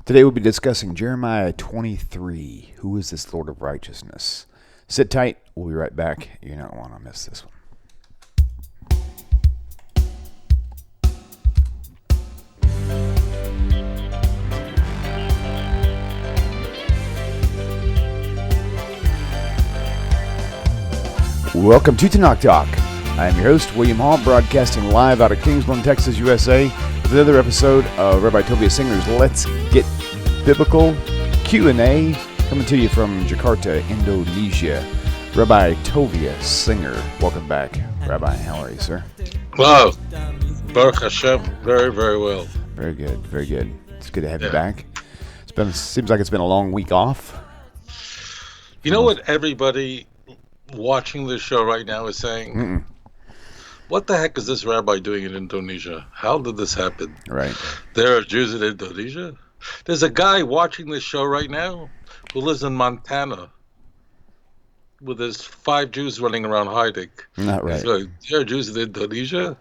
Today we'll be discussing Jeremiah 23. Who is this Lord of Righteousness? Sit tight. We'll be right back. You're not want to miss this one. Welcome to Tanakh Talk. I am your host, William Hall, broadcasting live out of Kingsland, Texas, USA, with another episode of Rabbi Tovia Singer's Let's Get Biblical Q&A, coming to you from Jakarta, Indonesia. Rabbi Tovia Singer, welcome back. Rabbi, how are you, sir? Wow, Baruch Hashem, very, very well. Very good, very good. It's good to have you back. Seems like it's been a long week off. You know what everybody watching this show right now is saying? What the heck is this rabbi doing in Indonesia? How did this happen? Right. There are Jews in Indonesia? There's a guy watching this show right now who lives in Montana with his 5 Jews running around hiding. Not right. So, there are Jews in Indonesia?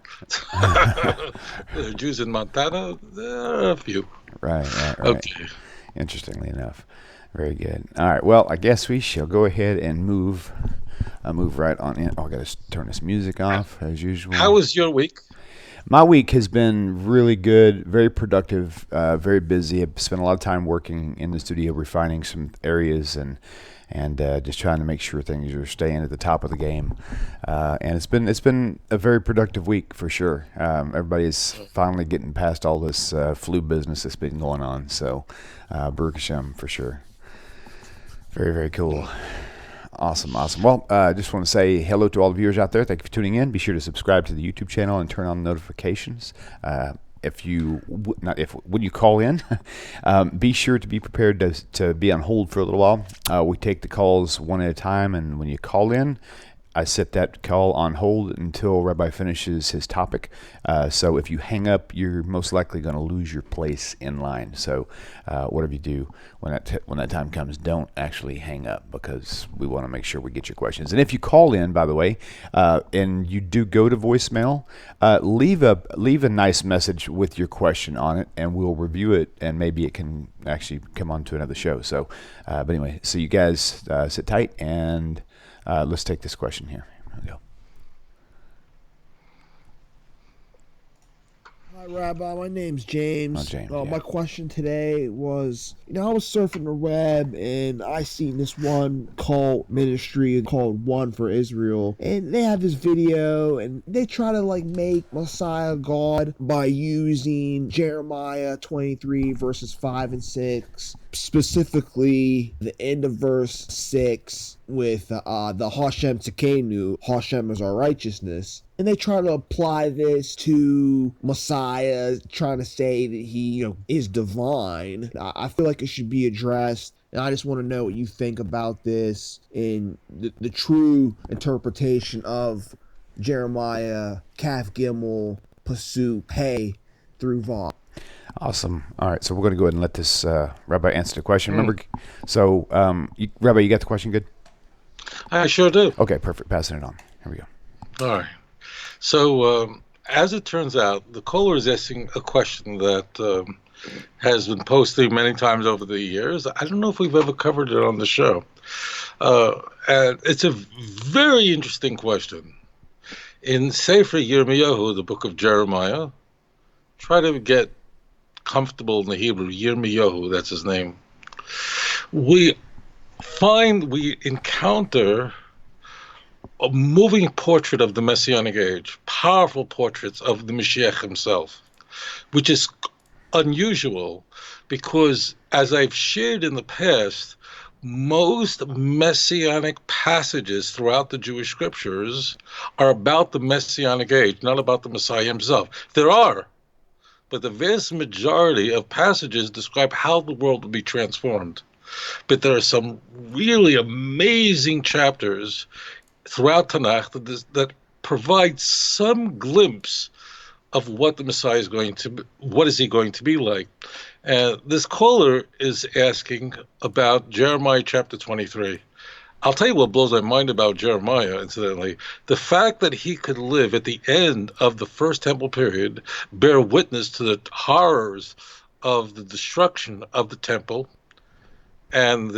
There are Jews in Montana? There are a few. Right. Okay. Interestingly enough. Very good. All right. Well, I guess we shall go ahead and move right on in. Oh, I got to turn this music off as usual. How was your week? My week has been really good, very productive, very busy. I've spent a lot of time working in the studio, refining some areas and just trying to make sure things are staying at the top of the game. And it's been a very productive week for sure. Everybody is finally getting past all this flu business that's been going on. So, Baruch Hashem for sure. Very, very cool. Awesome. Well, I just want to say hello to all the viewers out there. Thank you for tuning in. Be sure to subscribe to the YouTube channel and turn on notifications. When you call in, be sure to be prepared to be on hold for a little while. We take the calls one at a time, and when you call in, I set that call on hold until Rabbi finishes his topic. So if you hang up, you're most likely going to lose your place in line. So whatever you do when that time comes, don't actually hang up, because we want to make sure we get your questions. And if you call in, by the way, and you do go to voicemail, leave a nice message with your question on it, and we'll review it, and maybe it can actually come on to another show. So, but anyway, so you guys sit tight and. Let's take this question here. Here we go. Hi, Rabbi. My name's James. James, My question today was, I was surfing the web and I seen this one cult ministry called One for Israel, and they have this video and they try to make Messiah God by using Jeremiah 23 verses 5 and 6, specifically the end of verse 6 with the Hashem Tzekenu, Hashem is our righteousness. And they try to apply this to Messiah, trying to say that he, is divine. I feel like it should be addressed, and I just want to know what you think about this in the true interpretation of Jeremiah, Kaf Gimel, Pasuk, Hey, through Vav. Awesome. All right, so we're going to go ahead and let this Rabbi answer the question. Remember, so Rabbi, you got the question good? I sure do. Okay, perfect. Passing it on. Here we go. All right. So, as it turns out, the caller is asking a question that has been posted many times over the years. I don't know if we've ever covered it on the show. And it's a very interesting question. In Sefer Yirmiyahu, the book of Jeremiah, try to get comfortable in the Hebrew, Yirmiyahu, that's his name. We encounter a moving portrait of the Messianic age, powerful portraits of the Mashiach himself, which is unusual because, as I've shared in the past, most Messianic passages throughout the Jewish scriptures are about the Messianic age, not about the Messiah himself. There are, but the vast majority of passages describe how the world will be transformed. But there are some really amazing chapters throughout Tanakh that provide some glimpse of what the Messiah is going to be, what is he going to be like. And this caller is asking about Jeremiah chapter 23. I'll tell you what blows my mind about Jeremiah, incidentally. The fact that he could live at the end of the First Temple period, bear witness to the horrors of the destruction of the temple and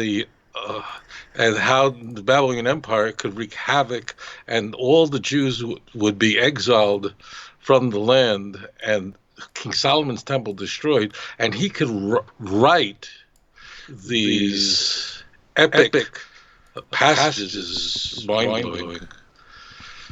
and how the Babylonian Empire could wreak havoc, and all the Jews would be exiled from the land, and King Solomon's temple destroyed, and he could write these epic passages, mind-blowing.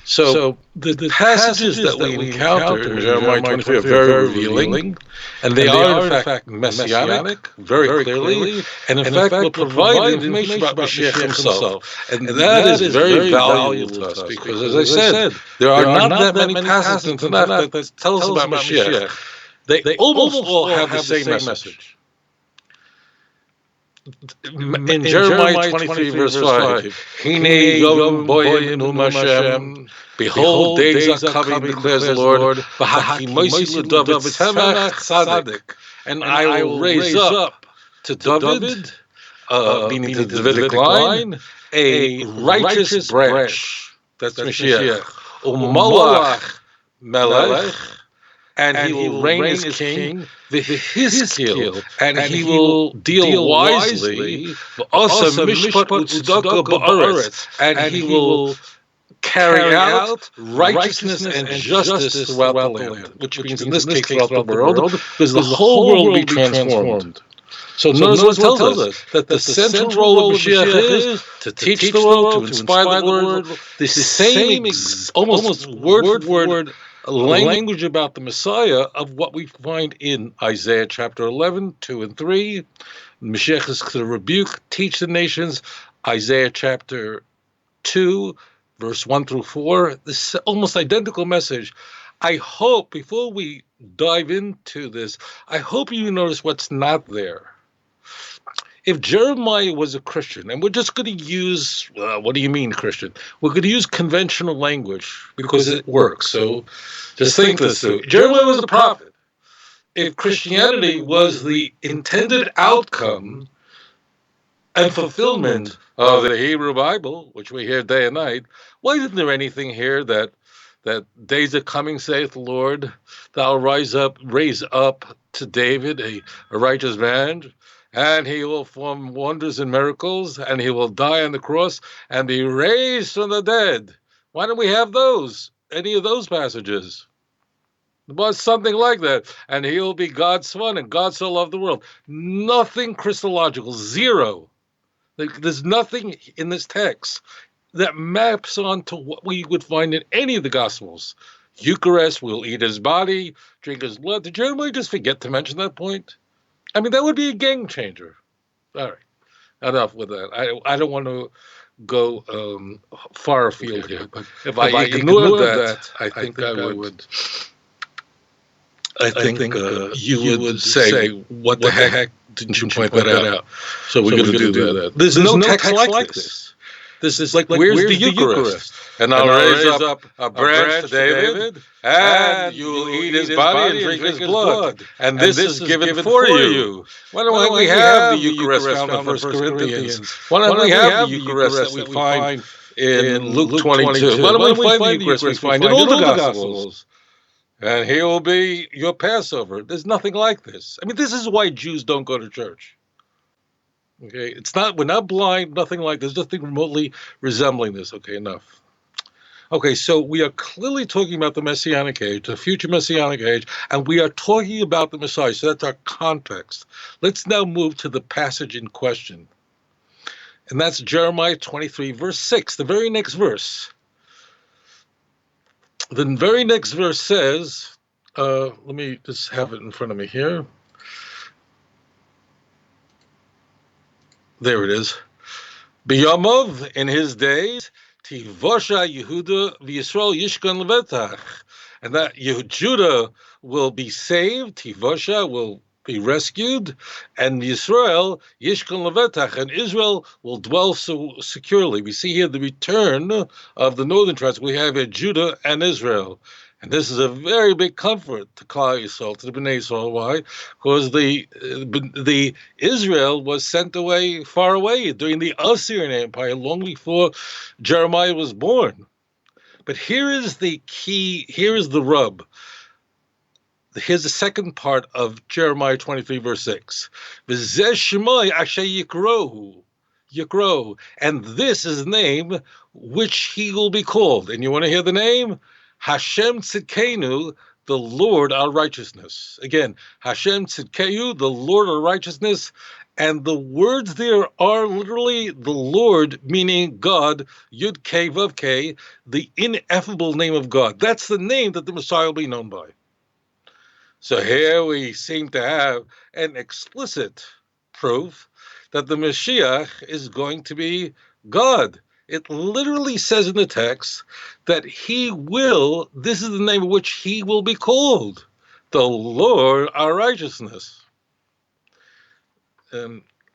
So the passages that we encounter in Jeremiah 23 are very revealing, and they are in fact messianic, very clearly, and in fact will provide information about Mashiach himself. And that is very valuable to us, because as I said, there are not that many passages in Tanakh that tell us about Mashiach. They almost all have the same message. In Jeremiah 23 verse 5, Hine yom boyim nu Hashem, behold, days are coming, declares the Lord, and I will raise up to David, meaning the Davidic line, a righteous branch, that's Mashiach, Umalach Melech, and he will reign as king, v'hiskil, and he will deal wisely, and he will carry out righteousness and justice throughout the land, which means in this case throughout the world, because the whole world will be transformed. So notice what it tells us, that the central role of Mashiach is to teach the world, to inspire the world, the same almost word for word language about the Messiah of what we find in Isaiah chapter 11, 2 and 3. Mashiach is to rebuke, teach the nations. Isaiah chapter 2, verse 1 through 4. This almost identical message. I hope, before we dive into this, I hope you notice what's not there. If Jeremiah was a Christian, and we're just going to use, what do you mean Christian? We're going to use conventional language because it works. So just think this through. Jeremiah was a prophet. If Christianity was the intended outcome and fulfillment of the Hebrew Bible, which we hear day and night, why isn't there anything here that days are coming, saith the Lord, thou raise up to David a righteous man, and he will perform wonders and miracles, and he will die on the cross and be raised from the dead. Why don't we have those? Any of those passages? But something like that. And he will be God's son, and God so loved the world. Nothing Christological, zero. There's nothing in this text that maps onto what we would find in any of the Gospels. Eucharist, we'll eat his body, drink his blood. Did Jeremiah just forget to mention that point? I mean, that would be a game changer. All right, enough with that. I don't want to go far afield here, but if I ignore that, I think I would. I think you would say, "What the heck didn't you point that out?" So we're going to do that. There's no text like this. This is like where's the Eucharist? And I'll raise up a branch to David, and you will eat his body and drink his blood. And this is given for you. Why don't we have the Eucharist found in 1 Corinthians? Why don't we have the Eucharist that we find in Luke 22? Why don't we find the Eucharist we find in all the Gospels? And he will be your Passover. There's nothing like this. I mean, this is why Jews don't go to church. Okay, we're not blind, nothing like this, nothing remotely resembling this. Okay, enough. Okay, so we are clearly talking about the Messianic age, the future Messianic age, and we are talking about the Messiah, so that's our context. Let's now move to the passage in question. And that's Jeremiah 23, verse 6, the very next verse. The very next verse says, let me just have it in front of me here. There it is. B'yamov, in his days, Tivosha Yehuda v'Yisrael Yishkan Levetach. And that Judah will be saved, Tivosha will be rescued, and Yisrael Yishkan Levetach, and Israel will dwell so securely. We see here the return of the northern tribes. We have here Judah and Israel. And this is a very big comfort to Klal Yisrael, to the Bnei Yisrael. Why? Because the Israel was sent away far away during the Assyrian Empire, long before Jeremiah was born. But here is the key, here is the rub. here's the second part of Jeremiah 23, verse 6. V'zeh shemai asher yikrohu. Yikro. And this is the name which he will be called. And you want to hear the name? Hashem Tzidkenu, the Lord our righteousness. Again, Hashem Tzidkenu, the Lord our righteousness. And the words there are literally the Lord, meaning God, Yud Kei Vav Kei, the ineffable name of God. That's the name that the Messiah will be known by. So here we seem to have an explicit proof that the Mashiach is going to be God. It literally says in the text that he will, this is the name of which he will be called, the Lord our righteousness.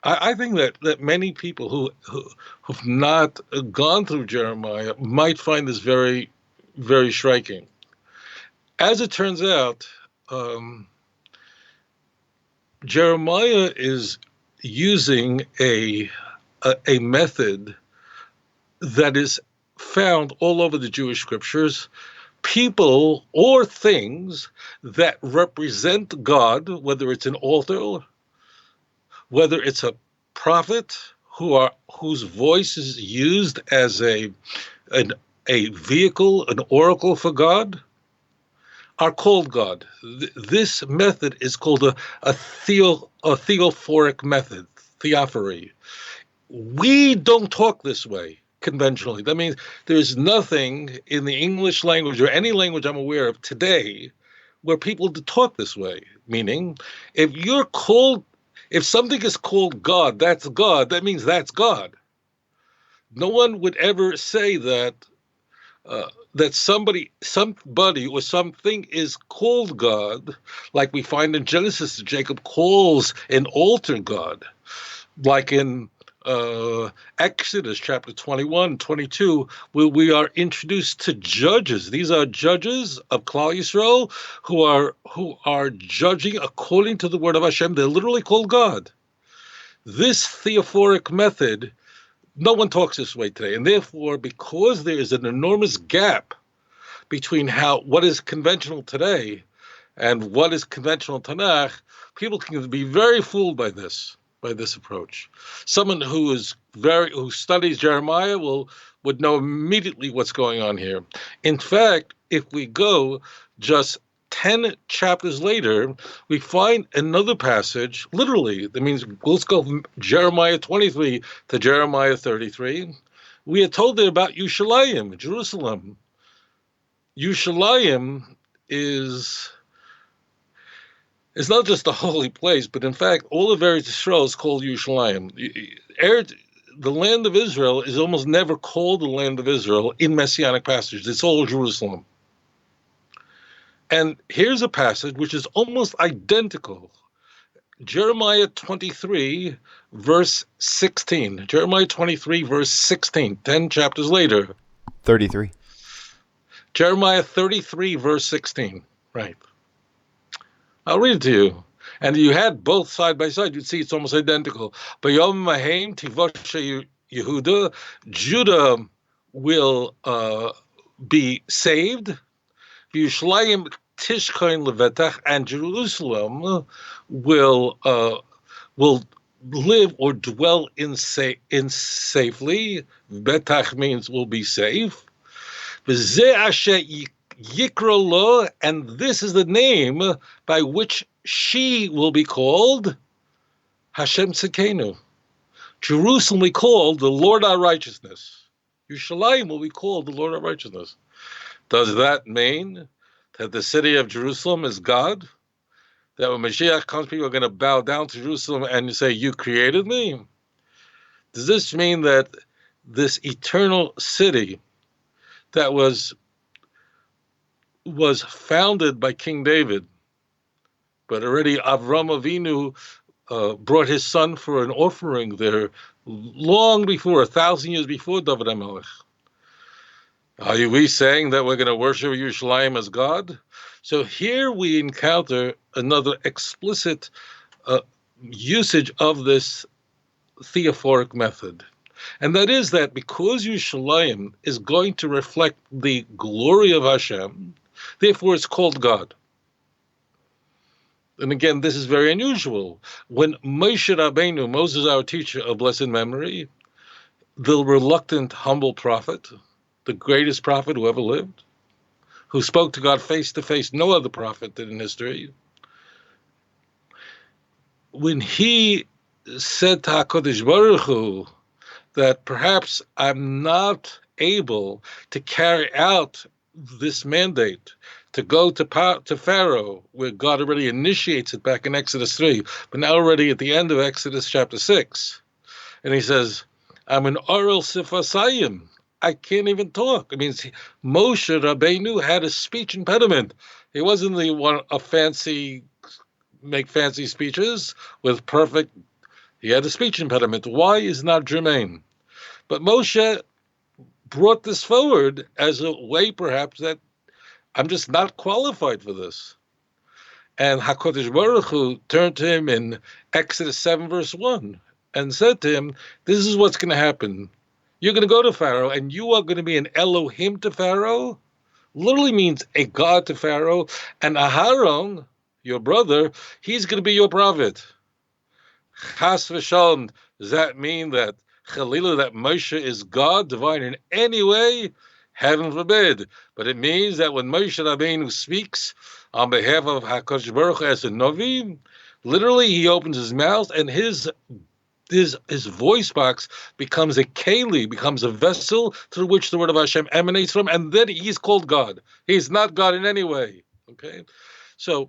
I think that many people who've not gone through Jeremiah might find this very, very striking. As it turns out, Jeremiah is using a method that is found all over the Jewish scriptures, people or things that represent God, whether it's an altar, whether it's a prophet whose voice is used as a vehicle, an oracle for God, are called God. This method is called a theophoric method, theophory. We don't talk this way conventionally. That means there's nothing in the English language or any language I'm aware of today where people talk this way. Meaning, if something is called God, that's God. That means that's God. No one would ever say that somebody or something is called God, like we find in Genesis, Jacob calls an altar God, like in Exodus chapter 21, 22, where we are introduced to judges. These are judges of Klal Yisrael who are judging according to the word of Hashem. They're literally called God. This theophoric method, no one talks this way today. And therefore, because there is an enormous gap between what is conventional today and what is conventional Tanakh, people can be very fooled by this approach. Someone who studies Jeremiah would know immediately what's going on here. In fact, if we go just 10 chapters later, we find another passage, literally, that means let's go from Jeremiah 23 to Jeremiah 33. We are told there about Yerushalayim, Jerusalem. Yerushalayim is not just a holy place, but in fact, all of Eretz Yisrael is called Yerushalayim. The land of Israel is almost never called the land of Israel in Messianic passages. It's all Jerusalem. And here's a passage which is almost identical. Jeremiah 23, verse 16. Jeremiah 23, verse 16, 10 chapters later. 33. Jeremiah 33, verse 16. Right. I'll read it to you. And you had both side by side, you'd see it's almost identical. Bayom Mahem Tivoshe Yehuda, Judah will be saved. Yerushalayim Tishkoin Levetach, and Jerusalem will live or dwell in safely. Betach means will be safe. V'zeh asher Yikro lo, and this is the name by which she will be called Hashem Tzidkenu. Jerusalem will be called the Lord our righteousness. Yerushalayim will be called the Lord our righteousness. Does that mean that the city of Jerusalem is God? That when Mashiach comes, people are going to bow down to Jerusalem and say, you created me? Does this mean that this eternal city that was founded by King David, but already Avram Avinu brought his son for an offering there long before, 1,000 years before David HaMelech? Are we saying that we're going to worship Yerushalayim as God? So here we encounter another explicit usage of this theophoric method. And that is that because Yerushalayim is going to reflect the glory of Hashem, therefore it's called God. and again, this is very unusual. When Moshe Rabbeinu, Moses, our teacher of blessed memory, the reluctant, humble prophet, the greatest prophet who ever lived, who spoke to God face to face, no other prophet did in history, when he said to HaKadosh Baruch Hu that perhaps I'm not able to carry out this mandate to go to Pharaoh, where God already initiates it back in Exodus 3, but now already at the end of Exodus chapter 6. And he says, I'm an oral sifasayim. I can't even talk. It means Moshe Rabbeinu had a speech impediment. He wasn't the one make fancy speeches with perfect. He had a speech impediment. Why is not germane? But Moshe brought this forward as a way, perhaps, that I'm just not qualified for this. And HaKadosh Baruch Hu turned to him in Exodus 7, verse 1, and said to him, this is what's going to happen. You're going to go to Pharaoh, and you are going to be an Elohim to Pharaoh. Literally means a god to Pharaoh. And Aharon, your brother, he's going to be your prophet. Chas v'shalom, does that mean that Chalila, that Moshe is God, divine in any way? Heaven forbid. But it means that when Moshe Rabbeinu speaks on behalf of HaKadosh Baruch Hu as a Novi, literally he opens his mouth and his voice box becomes a keli, becomes a vessel through which the word of Hashem emanates from, and then he's called God. He's not God in any way. Okay? So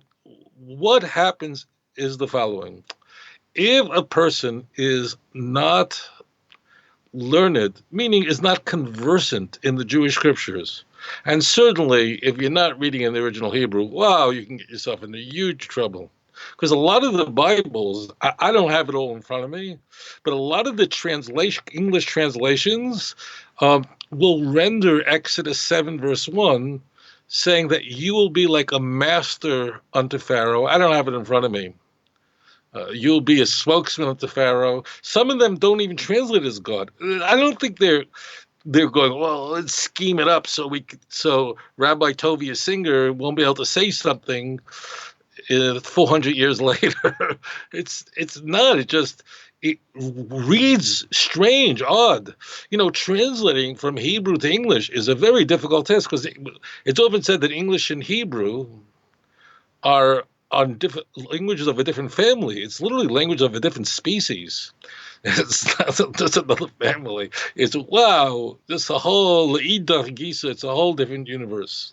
what happens is the following. If a person is not learned, meaning is not conversant in the Jewish scriptures, and certainly if you're not reading in the original Hebrew, wow, you can get yourself into huge trouble. Because a lot of the Bibles, I don't have it all in front of me, but a lot of the English translations will render Exodus 7, verse 1, saying that you will be like a master unto Pharaoh. I don't have it in front of me. You'll be a spokesman unto Pharaoh. Some of them don't even translate as God. I don't think they're going, well, let's scheme it up so Rabbi Tovia Singer won't be able to say something 400 years later. It's not. It reads strange, odd. Translating from Hebrew to English is a very difficult task because it's often said that English and Hebrew are on different languages of a different family. It's literally language of a different species. It's not just another family. It's wow, it's a whole it's a whole different universe.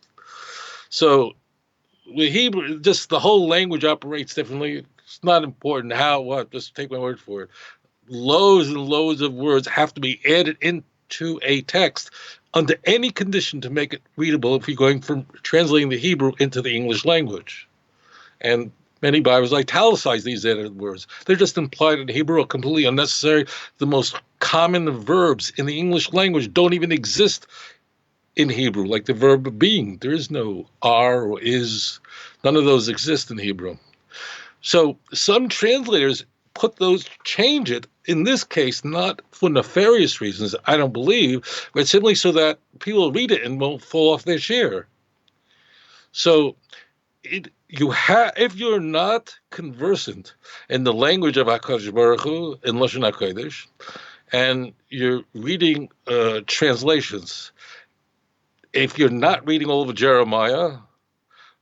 So with Hebrew, just the whole language operates differently. It's not important how, what, just take my word for it. Loads and loads of words have to be added into a text under any condition to make it readable if you're going from translating the Hebrew into the English language. And many Bibles italicize these added words. They're just implied in Hebrew, are completely unnecessary. The most common verbs in the English language don't even exist in Hebrew, like the verb being. There is no are or is. None of those exist in Hebrew. So some translators change it, in this case, not for nefarious reasons, I don't believe, but simply so that people read it and won't fall off their chair. So if you're not conversant in the language of HaKadosh Baruch Hu, in Lashon HaKodesh, and you're reading translations, if you're not reading all of Jeremiah,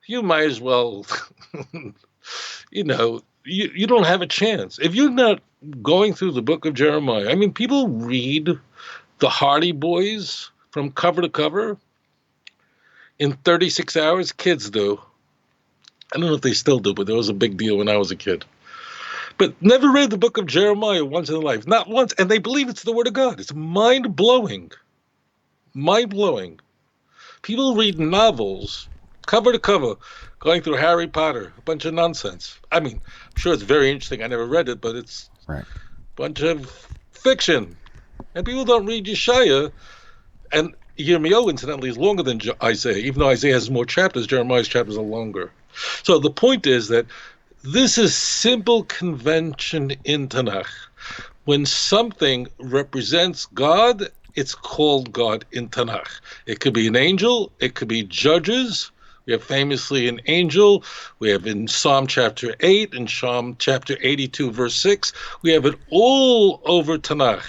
you might as well, you don't have a chance. If you're not going through the book of Jeremiah, I mean, people read the Hardy Boys from cover to cover in 36 hours. Kids do. I don't know if they still do, but there was a big deal when I was a kid. But never read the book of Jeremiah once in their life. Not once. And they believe it's the word of God. It's mind-blowing. Mind-blowing. People read novels, cover to cover, going through Harry Potter, a bunch of nonsense. I mean, I'm sure it's very interesting. I never read it, but it's a bunch of fiction. And people don't read Yeshaya. And Yirmiyahu, incidentally, is longer than Isaiah. Even though Isaiah has more chapters, Jeremiah's chapters are longer. So the point is that this is simple convention in Tanakh. When something represents God, it's called God in Tanakh. It could be an angel, it could be judges, We have famously an angel. We have in Psalm chapter 8 and Psalm chapter 82, verse 6. We have it all over Tanakh.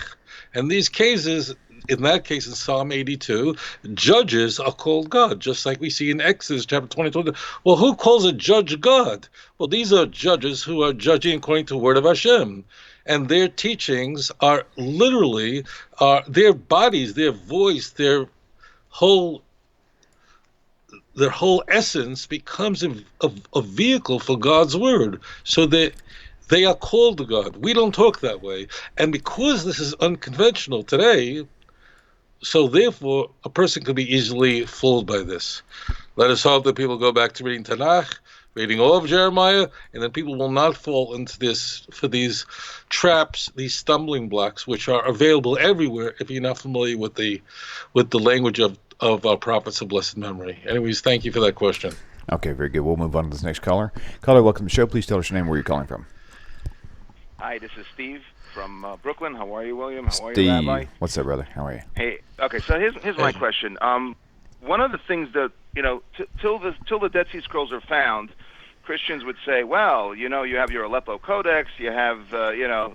And these cases, in that case, in Psalm 82, judges are called God, just like we see in Exodus chapter 20. Well, who calls a judge God? Well, these are judges who are judging according to the word of Hashem. And their teachings are literally, their bodies, their voice, their whole essence becomes a vehicle for God's word, so that they are called to God. We don't talk that way. And because this is unconventional today, so therefore a person could be easily fooled by this. Let us hope that people go back to reading Tanakh, reading all of Jeremiah, and then people will not fall into these traps, these stumbling blocks, which are available everywhere if you're not familiar with the language of our prophets of blessed memory. Anyways, thank you for that question. Okay, very good. We'll move on to this next caller. Caller, welcome to the show. Please tell us your name, where you're calling from. Hi, this is Steve from Brooklyn. How are you, William? How are you, Steve, Rabbi? what's up, brother? How are you? Hey, okay, so here's my question. One of the things that, till the Dead Sea Scrolls are found, Christians would say, well, you have your Aleppo Codex, you have,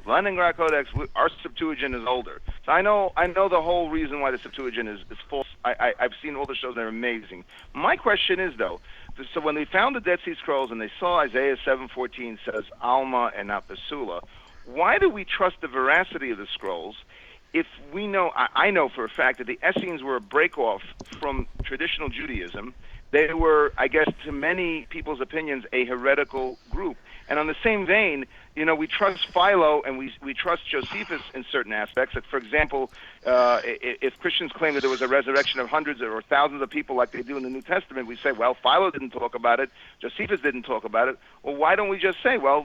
Leningrad Codex. Our Septuagint is older. So I know the whole reason why the Septuagint is false. I've seen all the shows; they're amazing. My question is, though, so when they found the Dead Sea Scrolls and they saw Isaiah 7:14 says Alma and not Basula, why do we trust the veracity of the scrolls if we know, I know for a fact that the Essenes were a break-off from traditional Judaism? They were, I guess, to many people's opinions, a heretical group. And on the same vein, we trust Philo and we trust Josephus in certain aspects. Like, for example, if Christians claim that there was a resurrection of hundreds or thousands of people like they do in the New Testament, we say, well, Philo didn't talk about it, Josephus didn't talk about it. Well, why don't we just say, well,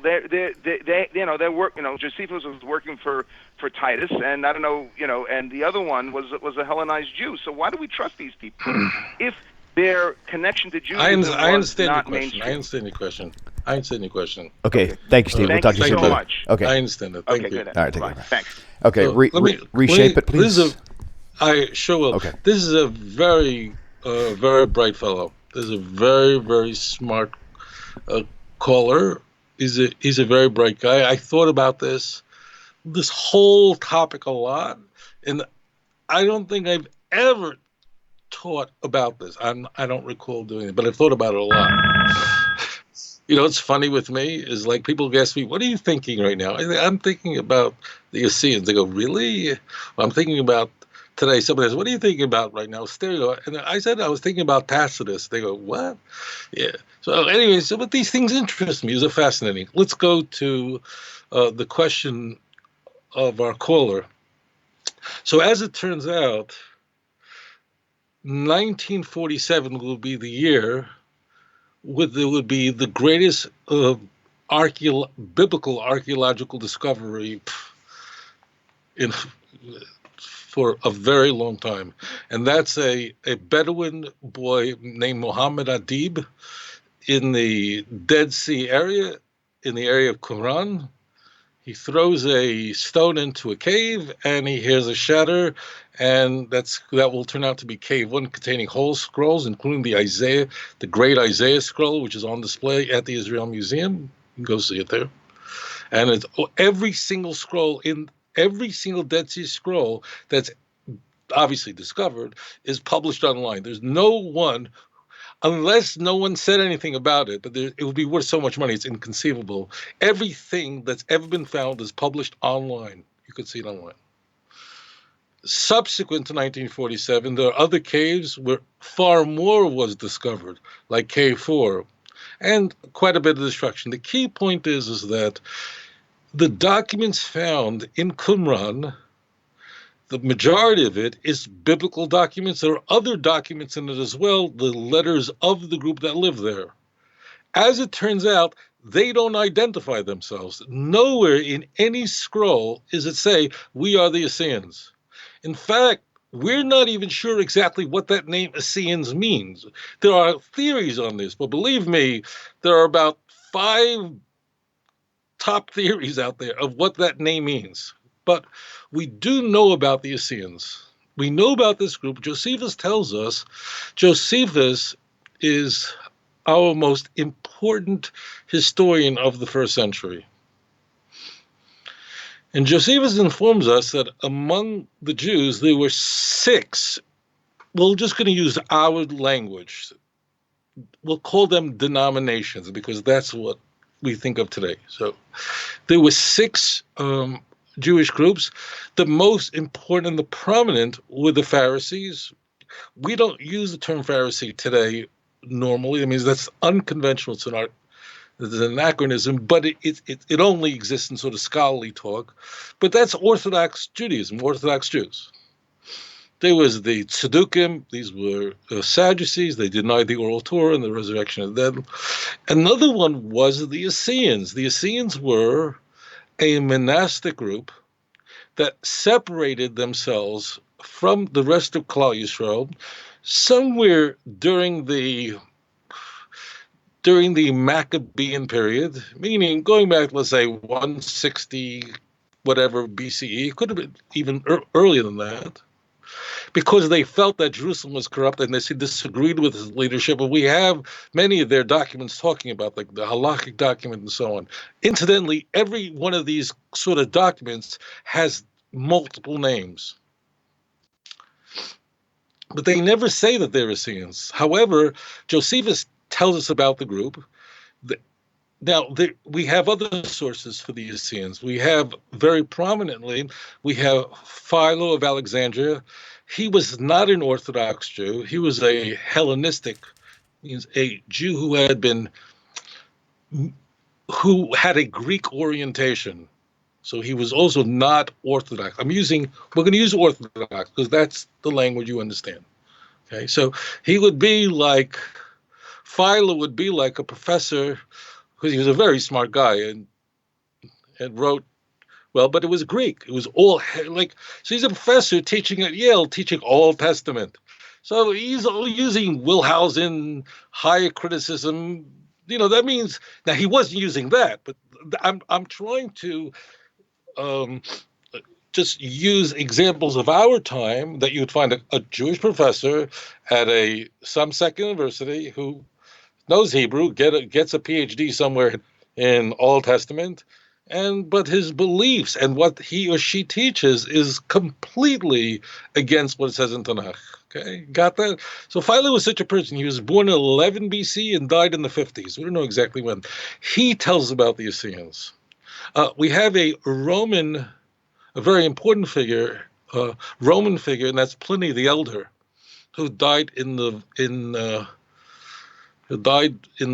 Josephus was working for Titus, and I don't know, and the other one was a Hellenized Jew. So why do we trust these people if their connection to Judaism was not mainstream? I understand your question. Okay, thank you, Steve. We'll talk to you soon, so brother. much. Okay. I understand it. Thank you. Good. All right, take care. Thanks. Okay, reshape it, please. I sure will. Okay. This is a very, very bright fellow. This is a very, very smart caller. He's a very bright guy. I thought about this whole topic a lot, and I don't think I've ever taught about this. I don't recall doing it, but I've thought about it a lot. What's funny with me is, like, people ask me, what are you thinking right now? I'm thinking about the Essenes. They go, really? Well, I'm thinking about today. Somebody says, what are you thinking about right now? Stereo. And I said I was thinking about Tacitus. They go, what? Yeah. So anyway, but these things interest me. They're fascinating. Let's go to the question of our caller. So as it turns out, 1947 will be the year there would be the greatest biblical archaeological discovery for a very long time. And that's a Bedouin boy named Muhammad Adib in the Dead Sea area, in the area of Qumran. He throws a stone into a cave, and he hears a shatter, and that will turn out to be Cave 1, containing whole scrolls, including the great Isaiah scroll, which is on display at the Ezriel Museum. You can go see it there. And it's every single Dead Sea Scroll that's obviously discovered is published online. There's no one, unless no one said anything about it, but it would be worth so much money, it's inconceivable. Everything that's ever been found is published online. You could see it online. Subsequent to 1947, there are other caves where far more was discovered, like Cave 4, and quite a bit of destruction. The key point is that the documents found in Qumran, the majority of it is biblical documents. There are other documents in it as well, the letters of the group that live there. As it turns out, they don't identify themselves. Nowhere in any scroll is it say, we are the Essenes. In fact, we're not even sure exactly what that name Essenes means. There are theories on this, but believe me, there are about 5 top theories out there of what that name means. But we do know about the Essenes. We know about this group. Josephus tells us Josephus is our most important historian of the first century. And Josephus informs us that among the Jews, there were 6, we're just going to use our language. We'll call them denominations because that's what we think of today. So there were 6 Jewish groups. The most important and the prominent were the Pharisees. We don't use the term Pharisee today normally. I mean, that's unconventional. It's an anachronism, but it only exists in sort of scholarly talk. But that's Orthodox Judaism, Orthodox Jews. There was the Tzedukim. These were Sadducees. They denied the oral Torah and the resurrection of the dead. Another one was the Essenes. The Essenes were a monastic group that separated themselves from the rest of Klal Yisrael somewhere during the Maccabean period, meaning going back, let's say, 160 whatever BCE. It could have been even earlier than that, because they felt that Jerusalem was corrupt and they disagreed with his leadership. And we have many of their documents talking about, like the halakhic document and so on. Incidentally, every one of these sort of documents has multiple names, but they never say that they're Essenes. However, Josephus tells us about the group. Now, we have other sources for the Essenes. We have, very prominently, we have Philo of Alexandria. He was not an Orthodox Jew. He was a Hellenistic, means a Jew who had a Greek orientation. So he was also not Orthodox. We're going to use Orthodox because that's the language you understand. Okay, so Philo would be like a professor, because he was a very smart guy and wrote well, but it was Greek. It was all so he's a professor teaching at Yale, teaching Old Testament. So he's using Wellhausen, higher criticism. That means, now he wasn't using that, but I'm trying to just use examples of our time that you'd find a Jewish professor at some second university who knows Hebrew, gets a PhD somewhere in Old Testament, but his beliefs and what he or she teaches is completely against what it says in Tanakh. Okay, got that? So Philo was such a person. He was born in 11 BC and died in the 50s. We don't know exactly when. He tells us about the Essenes. We have a very important figure, Roman figure, and that's Pliny the Elder, who died in the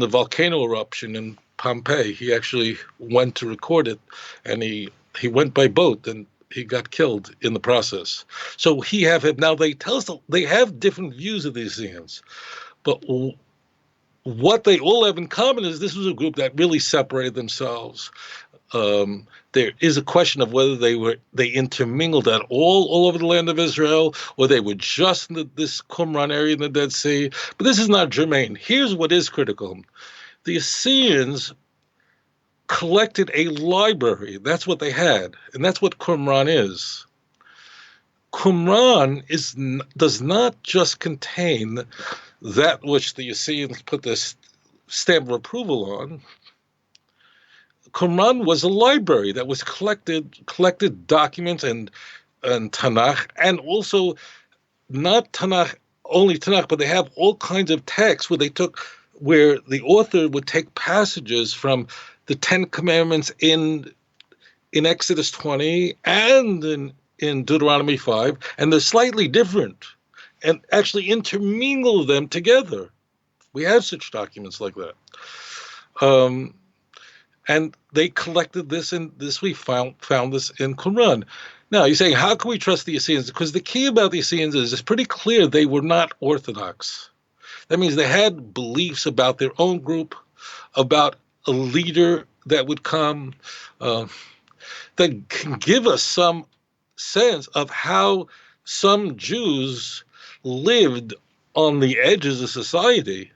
volcano eruption in Pompeii. He actually went to record it, and he went by boat, and he got killed in the process. So he have him. Now they tell us they have different views of these things, but what they all have in common is this was a group that really separated themselves. There is a question of whether they intermingled at all over the land of Israel, or they were just in this Qumran area in the Dead Sea. But this is not germane. Here's what is critical. The Assyrians collected a library. That's what they had, and that's what Qumran is. Qumran does not just contain that which the Assyrians put this stamp of approval on. Qumran was a library that was collected documents and Tanakh, and also not Tanakh, only Tanakh, but they have all kinds of texts where the author would take passages from the 10 Commandments in Exodus 20 and in Deuteronomy 5, and they're slightly different, and actually intermingle them together. We have such documents like that. And they collected this, and we found this in Qumran. Now, you're saying, how can we trust the Essenes? Because the key about the Essenes is it's pretty clear they were not Orthodox. That means they had beliefs about their own group, about a leader that would come, that can give us some sense of how some Jews lived on the edges of society.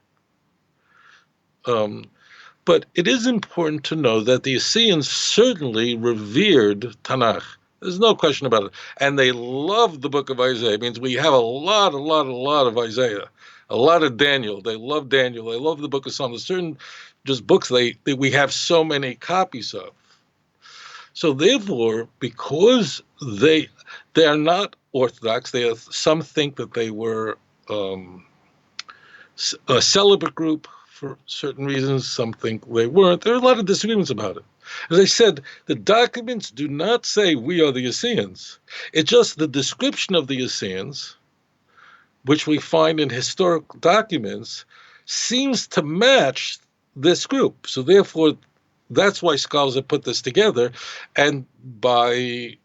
But it is important to know that the Essenes certainly revered Tanakh. There's no question about it. And they loved the book of Isaiah. It means we have a lot of Isaiah. a lot of Daniel. They love Daniel. They love the Book of Psalms. Certain just books that we have so many copies of. So therefore, because they are not Orthodox, some think that they were a celibate group for certain reasons. Some think they weren't. There are a lot of disagreements about it. As I said, the documents do not say we are the Essenes. It's just the description of the Essenes, which we find in historical documents, seems to match this group. So therefore, that's why scholars have put this together. And I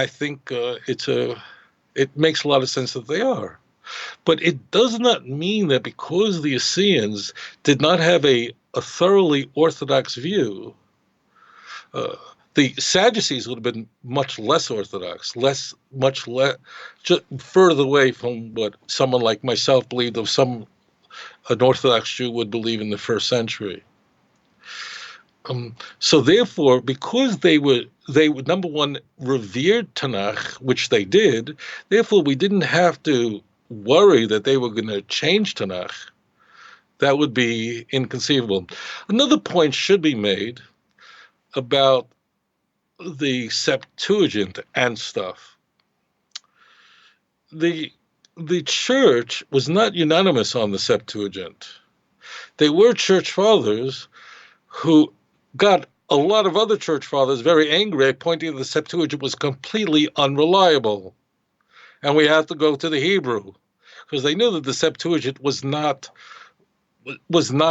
think it makes a lot of sense that they are. But it does not mean that because the Essenes did not have a thoroughly Orthodox view, the Sadducees would have been much less Orthodox, much less, just further away from what someone like myself believed of an Orthodox Jew would believe in the first century. So therefore, because they would number one, revered Tanakh, which they did, therefore we didn't have to worry that they were going to change Tanakh. That would be inconceivable. Another point should be made about the Septuagint and stuff. The church was not unanimous on the Septuagint. They were church fathers who got a lot of other church fathers very angry, pointing that the Septuagint was completely unreliable. And we had to go to the Hebrew, because they knew that the Septuagint was not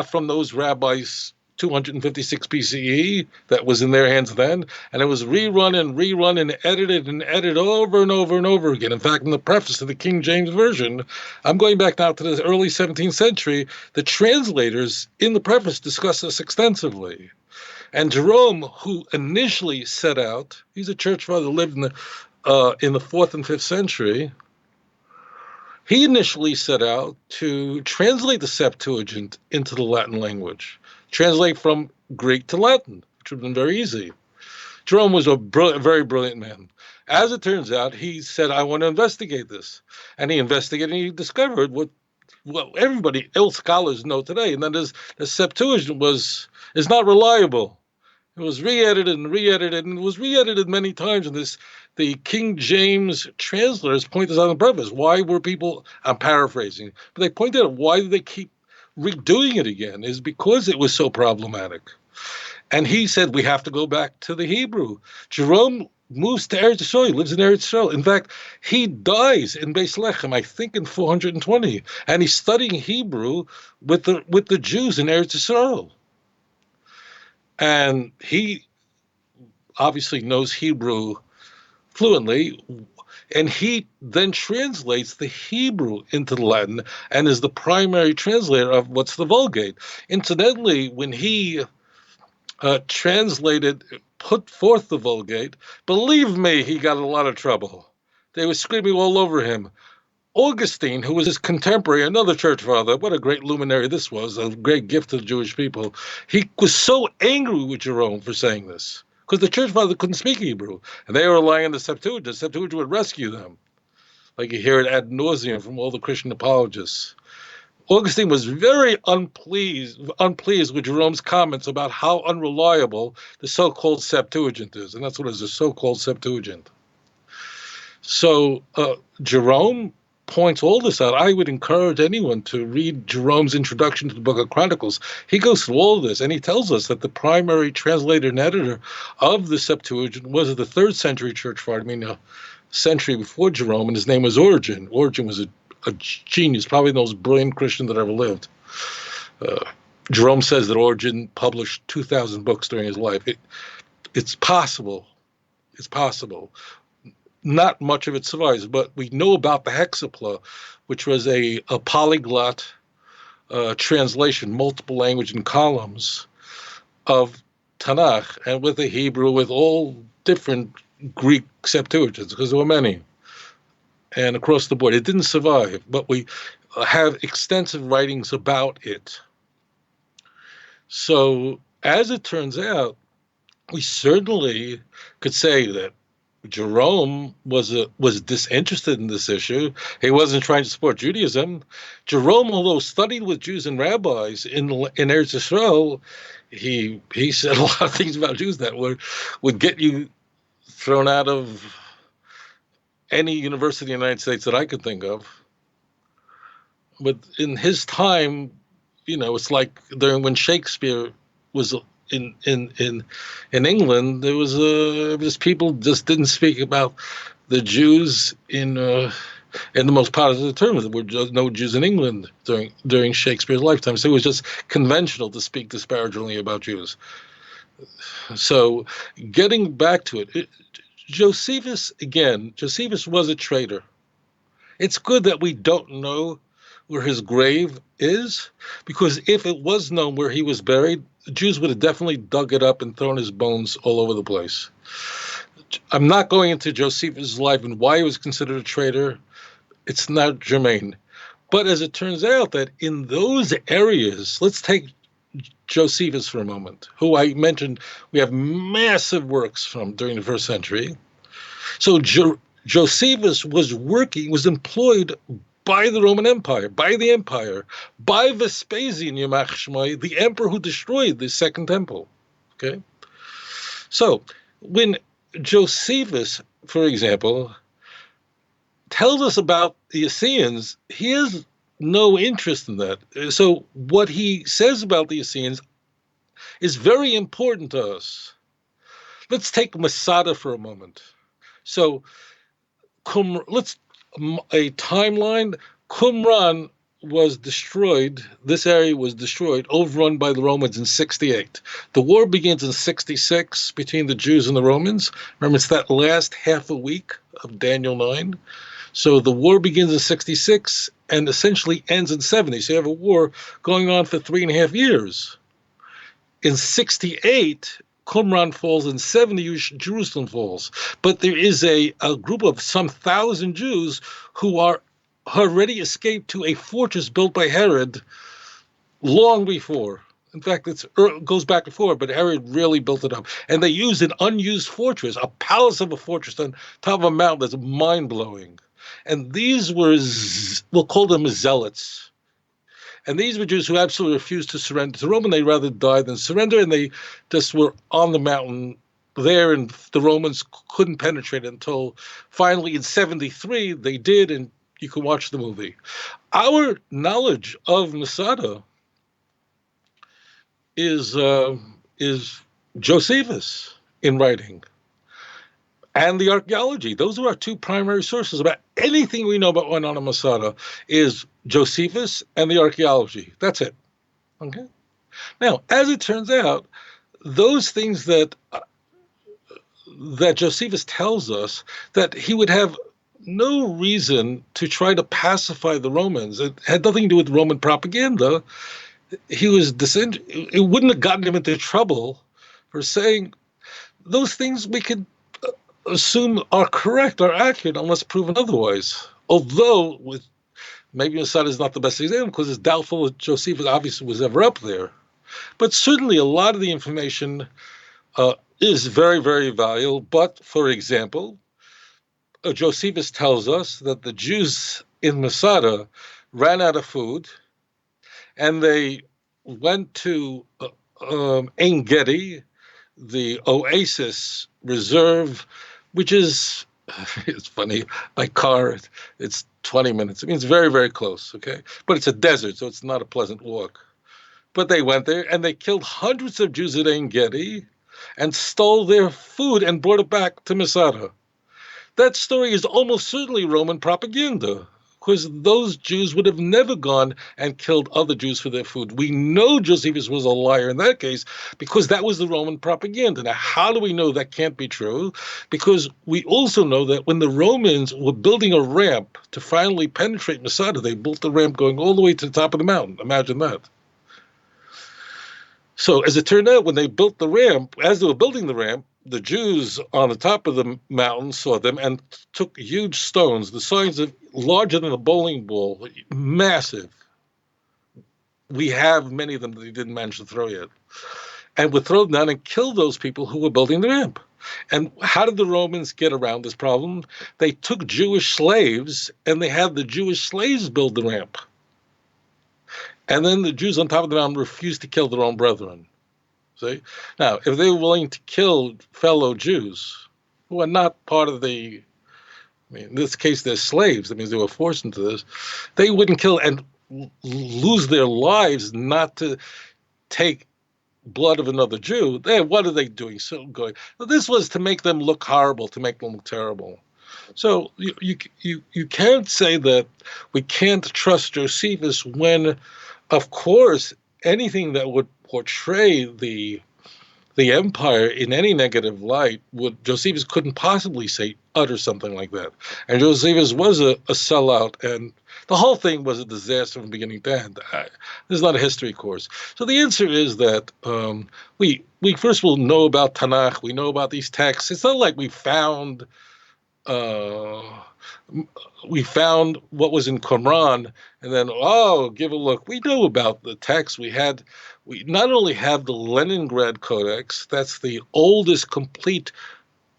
from those rabbis 256 BCE that was in their hands then, and it was rerun and edited over and over and over again. In fact, in the preface to the King James Version, I'm going back now to the early 17th century, the translators in the preface discuss this extensively. And Jerome, who initially set out, he's a church father who lived in the 4th and 5th century, he initially set out to translate the Septuagint into the Latin language, translate from Greek to Latin, which would have been very easy. Jerome was a very brilliant man. As it turns out, he said, I want to investigate this. And he investigated and he discovered what everybody, all scholars know today, and that is the Septuagint is not reliable. It was re-edited, and it was re-edited many times. And the King James translators point this out in the preface. Why were people, I'm paraphrasing, but they pointed out why did they keep redoing it again is because it was so problematic. And he said, we have to go back to the Hebrew. Jerome moves to Eretz Yisrael. He lives in Eretz Yisrael. In fact, he dies in Beis Lechem, I think in 420. And he's studying Hebrew with the Jews in Eretz Yisrael. And he obviously knows Hebrew fluently, and he then translates the Hebrew into the Latin and is the primary translator of what's the Vulgate. Incidentally, when he put forth the Vulgate, believe me, he got a lot of trouble. They were screaming all over him. Augustine, who was his contemporary, another church father, what a great luminary this was, a great gift to the Jewish people. He was so angry with Jerome for saying this, because the church father couldn't speak Hebrew, and they were relying on the Septuagint. The Septuagint would rescue them. Like you hear it ad nauseum from all the Christian apologists. Augustine was very unpleased with Jerome's comments about how unreliable the so-called Septuagint is, and that's what it is, the so-called Septuagint. So Jerome points all this out. I would encourage anyone to read Jerome's introduction to the Book of Chronicles. He goes through all of this, and he tells us that the primary translator and editor of the Septuagint was the 3rd century church father, a century before Jerome, and his name was Origen. Origen was a genius, probably the most brilliant Christian that ever lived. Jerome says that Origen published 2,000 books during his life. It's possible. It's possible. Not much of it survives, but we know about the Hexapla, which was a polyglot translation, multiple language and columns of Tanakh, and with the Hebrew, with all different Greek Septuagints, because there were many, and across the board. It didn't survive, but we have extensive writings about it. So, as it turns out, we certainly could say that Jerome was disinterested in this issue. He wasn't trying to support Judaism. Jerome, although studied with Jews and rabbis in Eretz Yisrael, he said a lot of things about Jews that would get you thrown out of any university in the United States that I could think of. But in his time, it's like when Shakespeare was in England, there was people just didn't speak about the Jews in the most positive terms. There were just no Jews in England during Shakespeare's lifetime, so it was just conventional to speak disparagingly about Jews. So, getting back to it, Josephus was a traitor. It's good that we don't know where his grave is, because if it was known where he was buried, the Jews would have definitely dug it up and thrown his bones all over the place. I'm not going into Josephus' life and why he was considered a traitor. It's not germane. But as it turns out that in those areas, let's take Josephus for a moment, who I mentioned we have massive works from during the first century. So Josephus was employed by the Roman Empire, by Vespasian, Yamach Shmai, the emperor who destroyed the Second Temple. Okay? So, when Josephus, for example, tells us about the Essenes, he has no interest in that. So, what he says about the Essenes is very important to us. Let's take Masada for a moment. So, a timeline. Qumran was destroyed. This area was destroyed, overrun by the Romans in 68. The war begins in 66 between the Jews and the Romans. Remember, it's that last half a week of Daniel 9. So the war begins in 66 and essentially ends in 70. So you have a war going on for 3.5 years. In 68, Qumran falls, in 70, Jerusalem falls. But there is a group of some 1,000 Jews who are already escaped to a fortress built by Herod long before. In fact, it goes back before, but Herod really built it up. And they used an unused fortress, a palace of a fortress on top of a mountain that's mind-blowing. And these were, we'll call them zealots. And these were Jews who absolutely refused to surrender to Rome. They'd rather die than surrender. And they just were on the mountain there, and the Romans couldn't penetrate until finally in 73 they did, and you can watch the movie. Our knowledge of Masada is Josephus in writing and the archaeology. Those are our two primary sources about anything we know about what went on in Masada is Josephus and the archaeology. That's it. Okay. Now, as it turns out, those things that Josephus tells us, that he would have no reason to try to pacify the Romans. It had nothing to do with Roman propaganda. He was it wouldn't have gotten him into trouble for saying those things we could assume are correct, are accurate, unless proven otherwise. Although, maybe Masada is not the best example because it's doubtful that Josephus obviously was ever up there. But certainly a lot of the information is very, very valuable. But, for example, Josephus tells us that the Jews in Masada ran out of food, and they went to Ein Gedi, the oasis reserve, which is, it's funny, by car, it's 20 minutes. I mean, it's very, very close, okay? But it's a desert, so it's not a pleasant walk. But they went there, and they killed hundreds of Jews at Ein Gedi and stole their food and brought it back to Masada. That story is almost certainly Roman propaganda, because those Jews would have never gone and killed other Jews for their food. We know Josephus was a liar in that case because that was the Roman propaganda. Now, how do we know that can't be true? Because we also know that when the Romans were building a ramp to finally penetrate Masada, they built the ramp going all the way to the top of the mountain. Imagine that. So as it turned out, when they built the ramp, as they were building the ramp, the Jews on the top of the mountain saw them and took huge stones, the size of larger than a bowling ball, massive. We have many of them that they didn't manage to throw yet. And would throw them down and kill those people who were building the ramp. And how did the Romans get around this problem? They took Jewish slaves and they had the Jewish slaves build the ramp. And then the Jews on top of the mountain refused to kill their own brethren. See? Now, if they were willing to kill fellow Jews who are not part of the, in this case, they're slaves, that means they were forced into this, they wouldn't kill and lose their lives not to take blood of another Jew. What are they doing? So good. This was to make them look horrible, to make them look terrible. So you can't say that we can't trust Josephus when, of course, anything that would portray the empire in any negative light Josephus couldn't possibly utter something like that. And Josephus was a sellout, and the whole thing was a disaster from beginning to end. This is not a history course. So the answer is that we first will know about Tanakh. We know about these texts. It's not like we found what was in Qumran and then, give a look. We know about the text. We not only have the Leningrad Codex, that's the oldest complete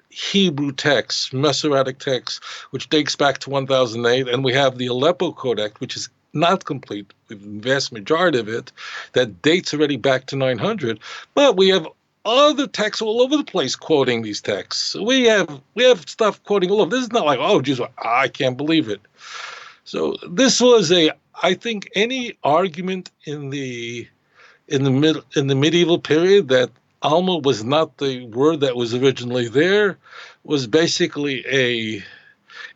Hebrew text, Masoretic text, which dates back to 1008, and we have the Aleppo Codex, which is not complete, the vast majority of it, that dates already back to 900, but we have other texts all over the place quoting these texts. We have stuff quoting all over. This is not like, Jews, I can't believe it. So this was I think any argument in the medieval period that Alma was not the word that was originally there was basically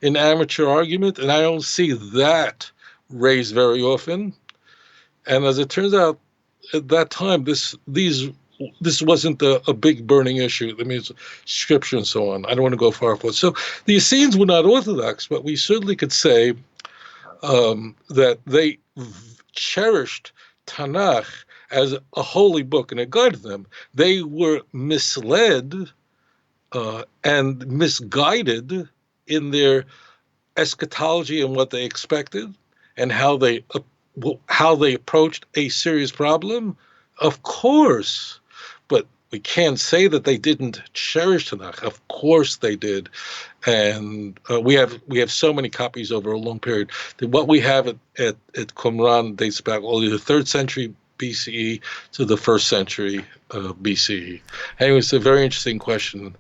an amateur argument, and I don't see that raised very often. And as it turns out, at that time, this wasn't a big burning issue. I mean, it's scripture and so on. I don't want to go far forward. So the Essenes were not Orthodox, but we certainly could say that they cherished Tanakh as a holy book and it guided them. They were misled and misguided in their eschatology and what they expected and how they approached a serious problem, of course. But we can't say that they didn't cherish Tanakh. Of course they did. And we have so many copies over a long period. What we have at Qumran dates back only the 3rd century BCE to the 1st century BCE. Anyway, it's a very interesting question,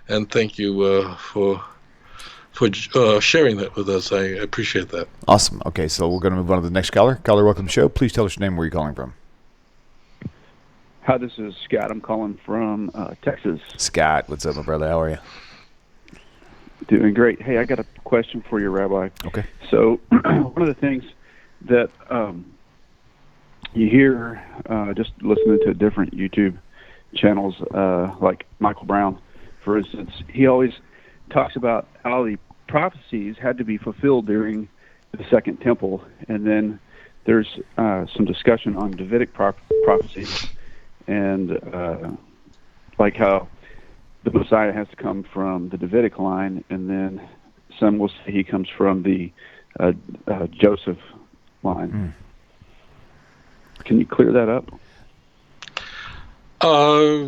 and thank you for sharing that with us. I appreciate that. Awesome. Okay, so we're going to move on to the next caller. Caller, welcome to the show. Please tell us your name, where you're calling from. Hi, this is Scott. I'm calling from Texas. Scott, what's up, my brother? How are you? Doing great. Hey, I got a question for you, Rabbi. Okay. So one of the things that you hear just listening to different YouTube channels, like Michael Brown, for instance, he always talks about how the prophecies had to be fulfilled during the Second Temple, and then there's some discussion on Davidic prophecies and like how the Messiah has to come from the Davidic line, and then some will say he comes from the Joseph line. Can you clear that up?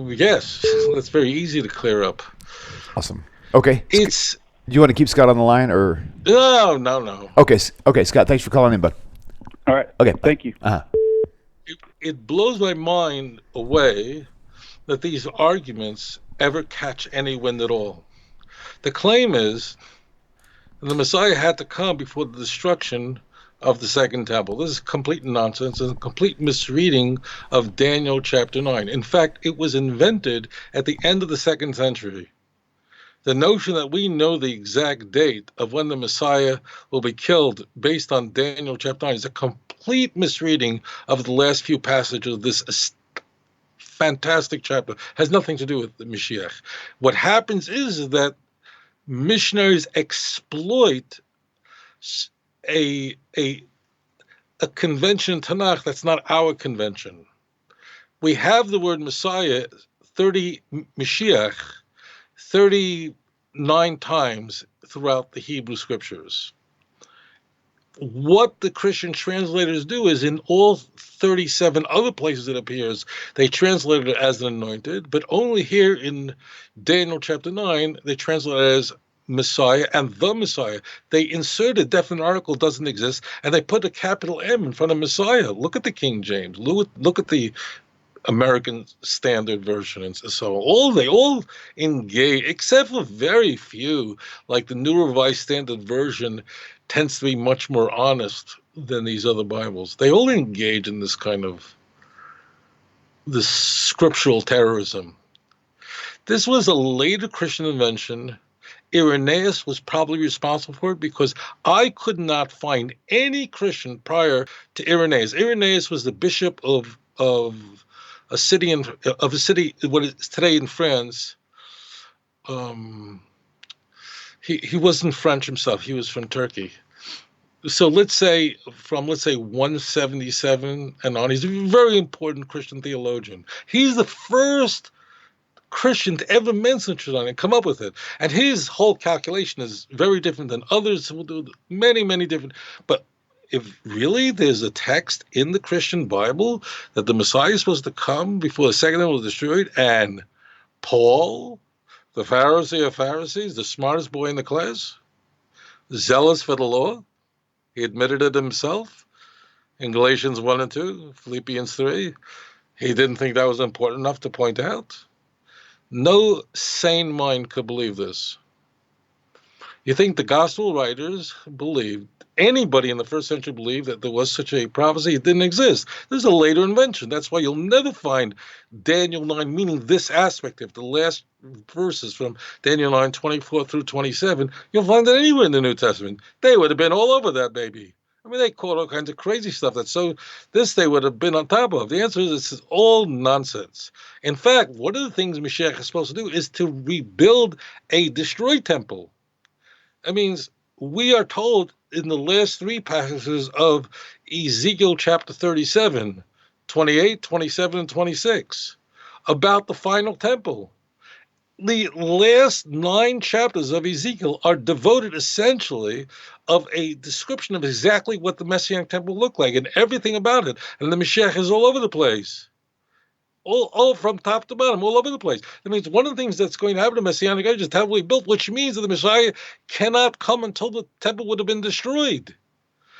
Yes, that's very easy to clear up. Awesome. Okay. Do It's you want to keep Scott on the line, or? No. Okay, Scott, thanks for calling in, bud. All right. Okay. Thank you. It blows my mind away that these arguments ever catch any wind at all. The claim is the Messiah had to come before the destruction of the Second Temple. This is complete nonsense and a complete misreading of Daniel chapter 9. In fact, it was invented at the end of the 2nd century. The notion that we know the exact date of when the Messiah will be killed based on Daniel chapter 9 is a complete misreading of the last few passages of this fantastic chapter. Has nothing to do with the Mashiach. What happens is that missionaries exploit a convention in Tanakh that's not our convention. We have the word Messiah, Mashiach, 39 times throughout the Hebrew scriptures. what the Christian translators do is in all 37 other places it appears, they translate it as an anointed, but only here in Daniel chapter 9, they translate it as Messiah and the Messiah. They insert a definite article doesn't exist, and they put a capital M in front of Messiah. Look at the King James. Look at the American Standard Version and so on. They all engage, except for very few, like the New Revised Standard Version tends to be much more honest than these other Bibles. They all engage in this kind of this scriptural terrorism. This was a later Christian invention. Irenaeus was probably responsible for it because I could not find any Christian prior to Irenaeus. Irenaeus was the bishop of a city what is today in France. He wasn't French himself. He was from Turkey. So let's say 177 and on, he's a very important Christian theologian. He's the first Christian to ever mention Shulman and come up with it. And his whole calculation is very different than others who will do many, many different. But if really there's a text in the Christian Bible that the Messiah is supposed to come before the second temple was destroyed, and Paul, the Pharisee of Pharisees, the smartest boy in the class, zealous for the law, he admitted it himself in Galatians 1 and 2, Philippians 3. He didn't think that was important enough to point out. No sane mind could believe this. You think the gospel writers believed, anybody in the first century believed that there was such a prophecy? It didn't exist. This is a later invention. That's why you'll never find Daniel 9 meaning this aspect of the last verses from Daniel 9, 24 through 27. You'll find that anywhere in the New Testament. They would have been all over that baby. I mean, they caught all kinds of crazy stuff this they would have been on top of. The answer is it's all nonsense. In fact, one of the things Mashiach is supposed to do is to rebuild a destroyed temple. That means we are told in the last three passages of Ezekiel chapter 37, 28, 27, and 26 about the final temple. The last 9 chapters of Ezekiel are devoted essentially of a description of exactly what the Messianic temple looked like and everything about it. And the Mashiach is all over the place. All from top to bottom, all over the place. That means one of the things that's going to happen in the Messianic age is the temple will be built, which means that the Messiah cannot come until the temple would have been destroyed.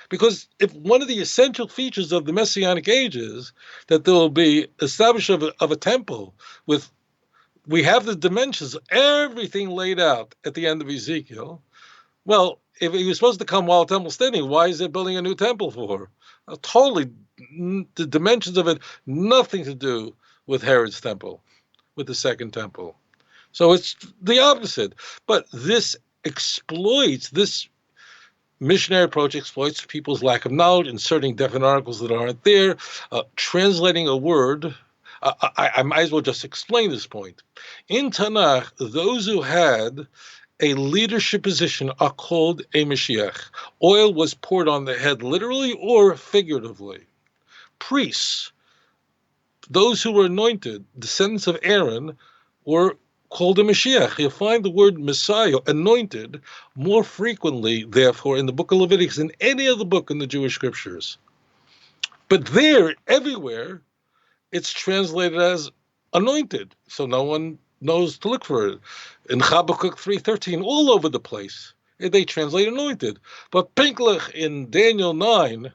Because if one of the essential features of the Messianic age is that there will be establishment of a temple with, we have the dimensions, everything laid out at the end of Ezekiel. Well, if he was supposed to come while the temple's standing, why is it building a new temple for? Totally, the dimensions of it, nothing to do with Herod's temple, with the second temple. So it's the opposite. But this missionary approach exploits people's lack of knowledge, inserting definite articles that aren't there, translating a word. I might as well just explain this point. In Tanakh, those who had a leadership position are called a Mashiach. Oil was poured on the head literally or figuratively. Priests, those who were anointed, descendants of Aaron, were called a Mashiach. You'll find the word Messiah, anointed, more frequently, therefore, in the book of Leviticus than any other book in the Jewish scriptures. But there, everywhere, it's translated as anointed, so no one knows to look for it. In Habakkuk 3:13, all over the place, they translate anointed. But Pinklech in Daniel 9,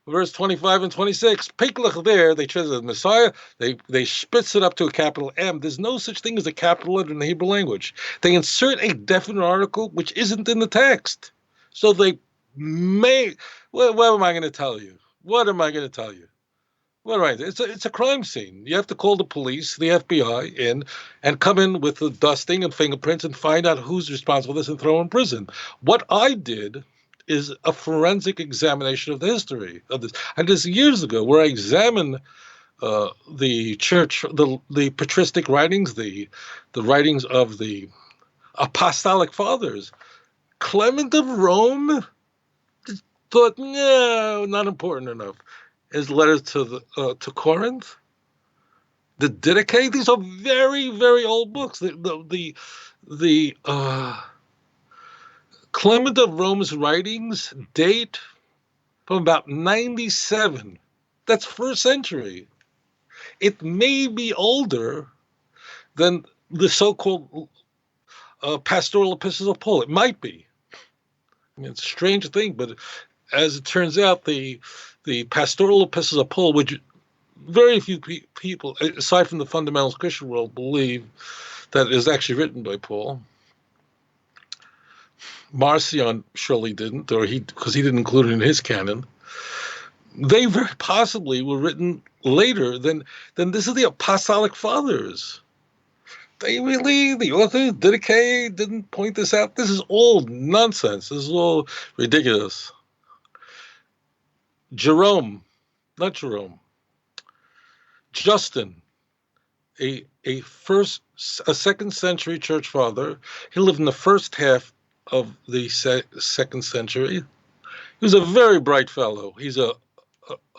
verse 25 and 26, Pinklech there, they translate Messiah, they spitz it up to a capital M. There's no such thing as a capital letter in the Hebrew language. They insert a definite article which isn't in the text. So they may, what am I going to tell you? What am I going to tell you? Well, right. It's a crime scene. You have to call the police, the FBI in, and come in with the dusting and fingerprints and find out who's responsible for this and throw in prison. What I did is a forensic examination of the history of this. I did this years ago, where I examined the church, the patristic writings, the writings of the apostolic fathers. Clement of Rome thought, no, not important enough. His letters to Corinth, the Didache. These are very, very old books. The Clement of Rome's writings date from about 97. That's first century. It may be older than the so-called pastoral epistles of Paul. It might be. I mean, it's a strange thing, but as it turns out, the pastoral epistles of Paul, which very few people, aside from the fundamentalist Christian world, believe that is actually written by Paul. Marcion surely didn't, because he didn't include it in his canon. They very possibly were written later than this is the apostolic fathers. The author Didache didn't point this out. This is all nonsense. This is all ridiculous. Justin, a second century church father. He lived in the first half of the second century. He was a very bright fellow. He's a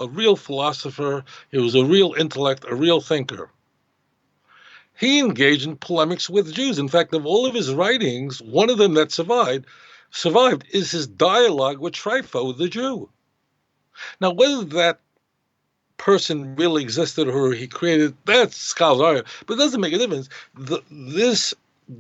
real philosopher. He was a real intellect, a real thinker. He engaged in polemics with Jews. In fact, of all of his writings, one of them that survived is his dialogue with Trypho, the Jew. Now, whether that person really existed or he created, that's scholars argue, but it doesn't make a difference. This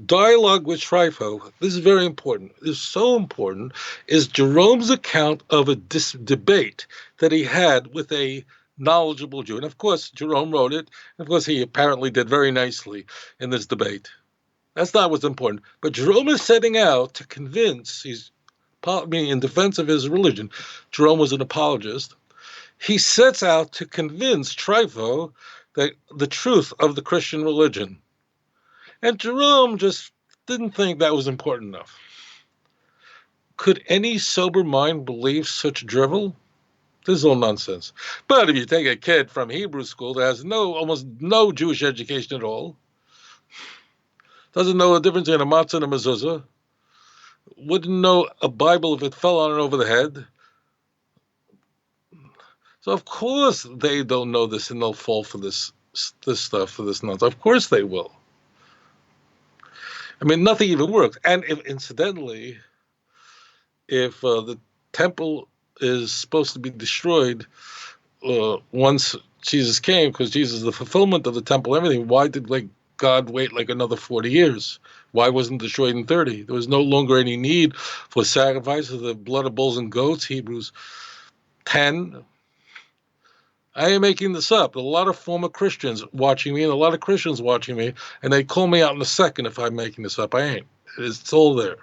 dialogue with Trypho, this is very important. It's so important, is Jerome's account of a debate that he had with a knowledgeable Jew. And of course, Jerome wrote it. And of course, he apparently did very nicely in this debate. That's not what's important. But Jerome is setting out to convince, in defense of his religion. Jerome was an apologist. He sets out to convince Trypho that the truth of the Christian religion. And Jerome just didn't think that was important enough. Could any sober mind believe such drivel? This is all nonsense. But if you take a kid from Hebrew school that has almost no Jewish education at all, doesn't know the difference between a matzah and a mezuzah, wouldn't know a Bible if it fell on it over the head. So of course they don't know this and they'll fall for this stuff, for this nonsense. Of course they will. I mean, nothing even works. And incidentally, if the temple is supposed to be destroyed once Jesus came, because Jesus is the fulfillment of the temple, everything, why did God wait another 40 years? Why wasn't it destroyed in 30? There was no longer any need for sacrifice of the blood of bulls and goats, Hebrews 10. I am making this up. A lot of former Christians watching me and a lot of Christians watching me, and they call me out in a second if I'm making this up. I ain't. It's all there.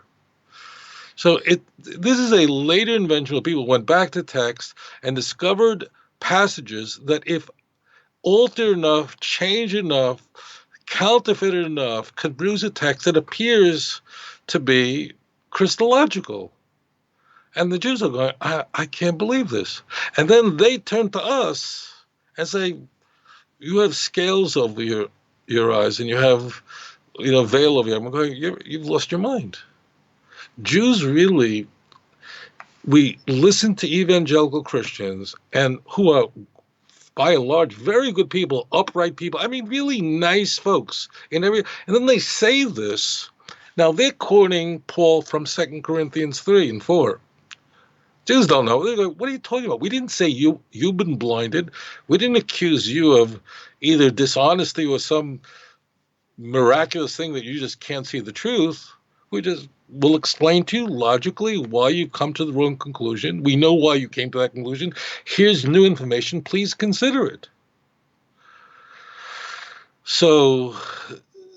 So this is a later invention where people went back to text and discovered passages that if altered enough, changed enough, counterfeited enough, could bruise a text that appears to be Christological. And the Jews are going, I can't believe this. And then they turn to us and say, you have scales over your eyes and you have veil over your eyes. I'm going, you've lost your mind. Jews really, we listen to evangelical Christians and who are, by and large, very good people, upright people. I mean, really nice folks. And then they say this. Now, they're quoting Paul from 2 Corinthians 3 and 4. Jews don't know. They go, what are you talking about? We didn't say you've been blinded. We didn't accuse you of either dishonesty or some miraculous thing that you just can't see the truth. We just will explain to you logically why you come to the wrong conclusion. We know why you came to that conclusion. Here's new information. Please consider it. So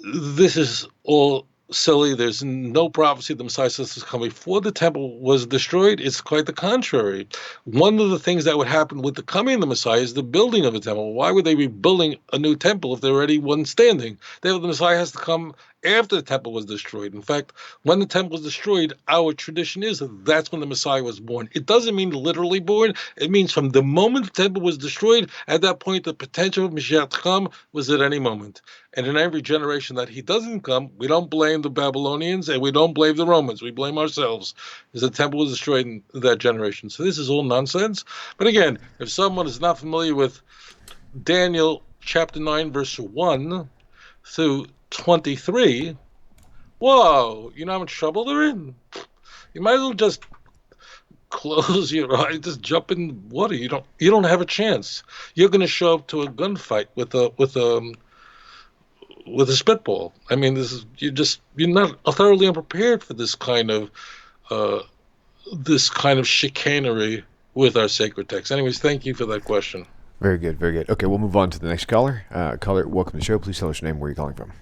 this is all silly. There's no prophecy the Messiah says is coming before the temple was destroyed. It's quite the contrary. One of the things that would happen with the coming of the Messiah is the building of the temple. Why would they be building a new temple if there already wasn't standing? The Messiah has to come after the temple was destroyed. In fact, when the temple was destroyed, our tradition is that that's when the Messiah was born. It doesn't mean literally born. It means from the moment the temple was destroyed, at that point, the potential of Mashiach to come was at any moment. And in every generation that he doesn't come, we don't blame the Babylonians and we don't blame the Romans. We blame ourselves, because the temple was destroyed in that generation. So this is all nonsense. But again, if someone is not familiar with Daniel chapter 9, verse 1 through 23, whoa, you know how much trouble they're in? You might as well just close your eyes, just jump in the water. You don't have a chance. You're going to show up to a gunfight with a spitball. I mean, you're not thoroughly unprepared for this kind of chicanery with our sacred text. Anyways, thank you for that question. Very good, very good. Okay, we'll move on to the next caller. Caller, welcome to the show. Please tell us your name, where you're calling from.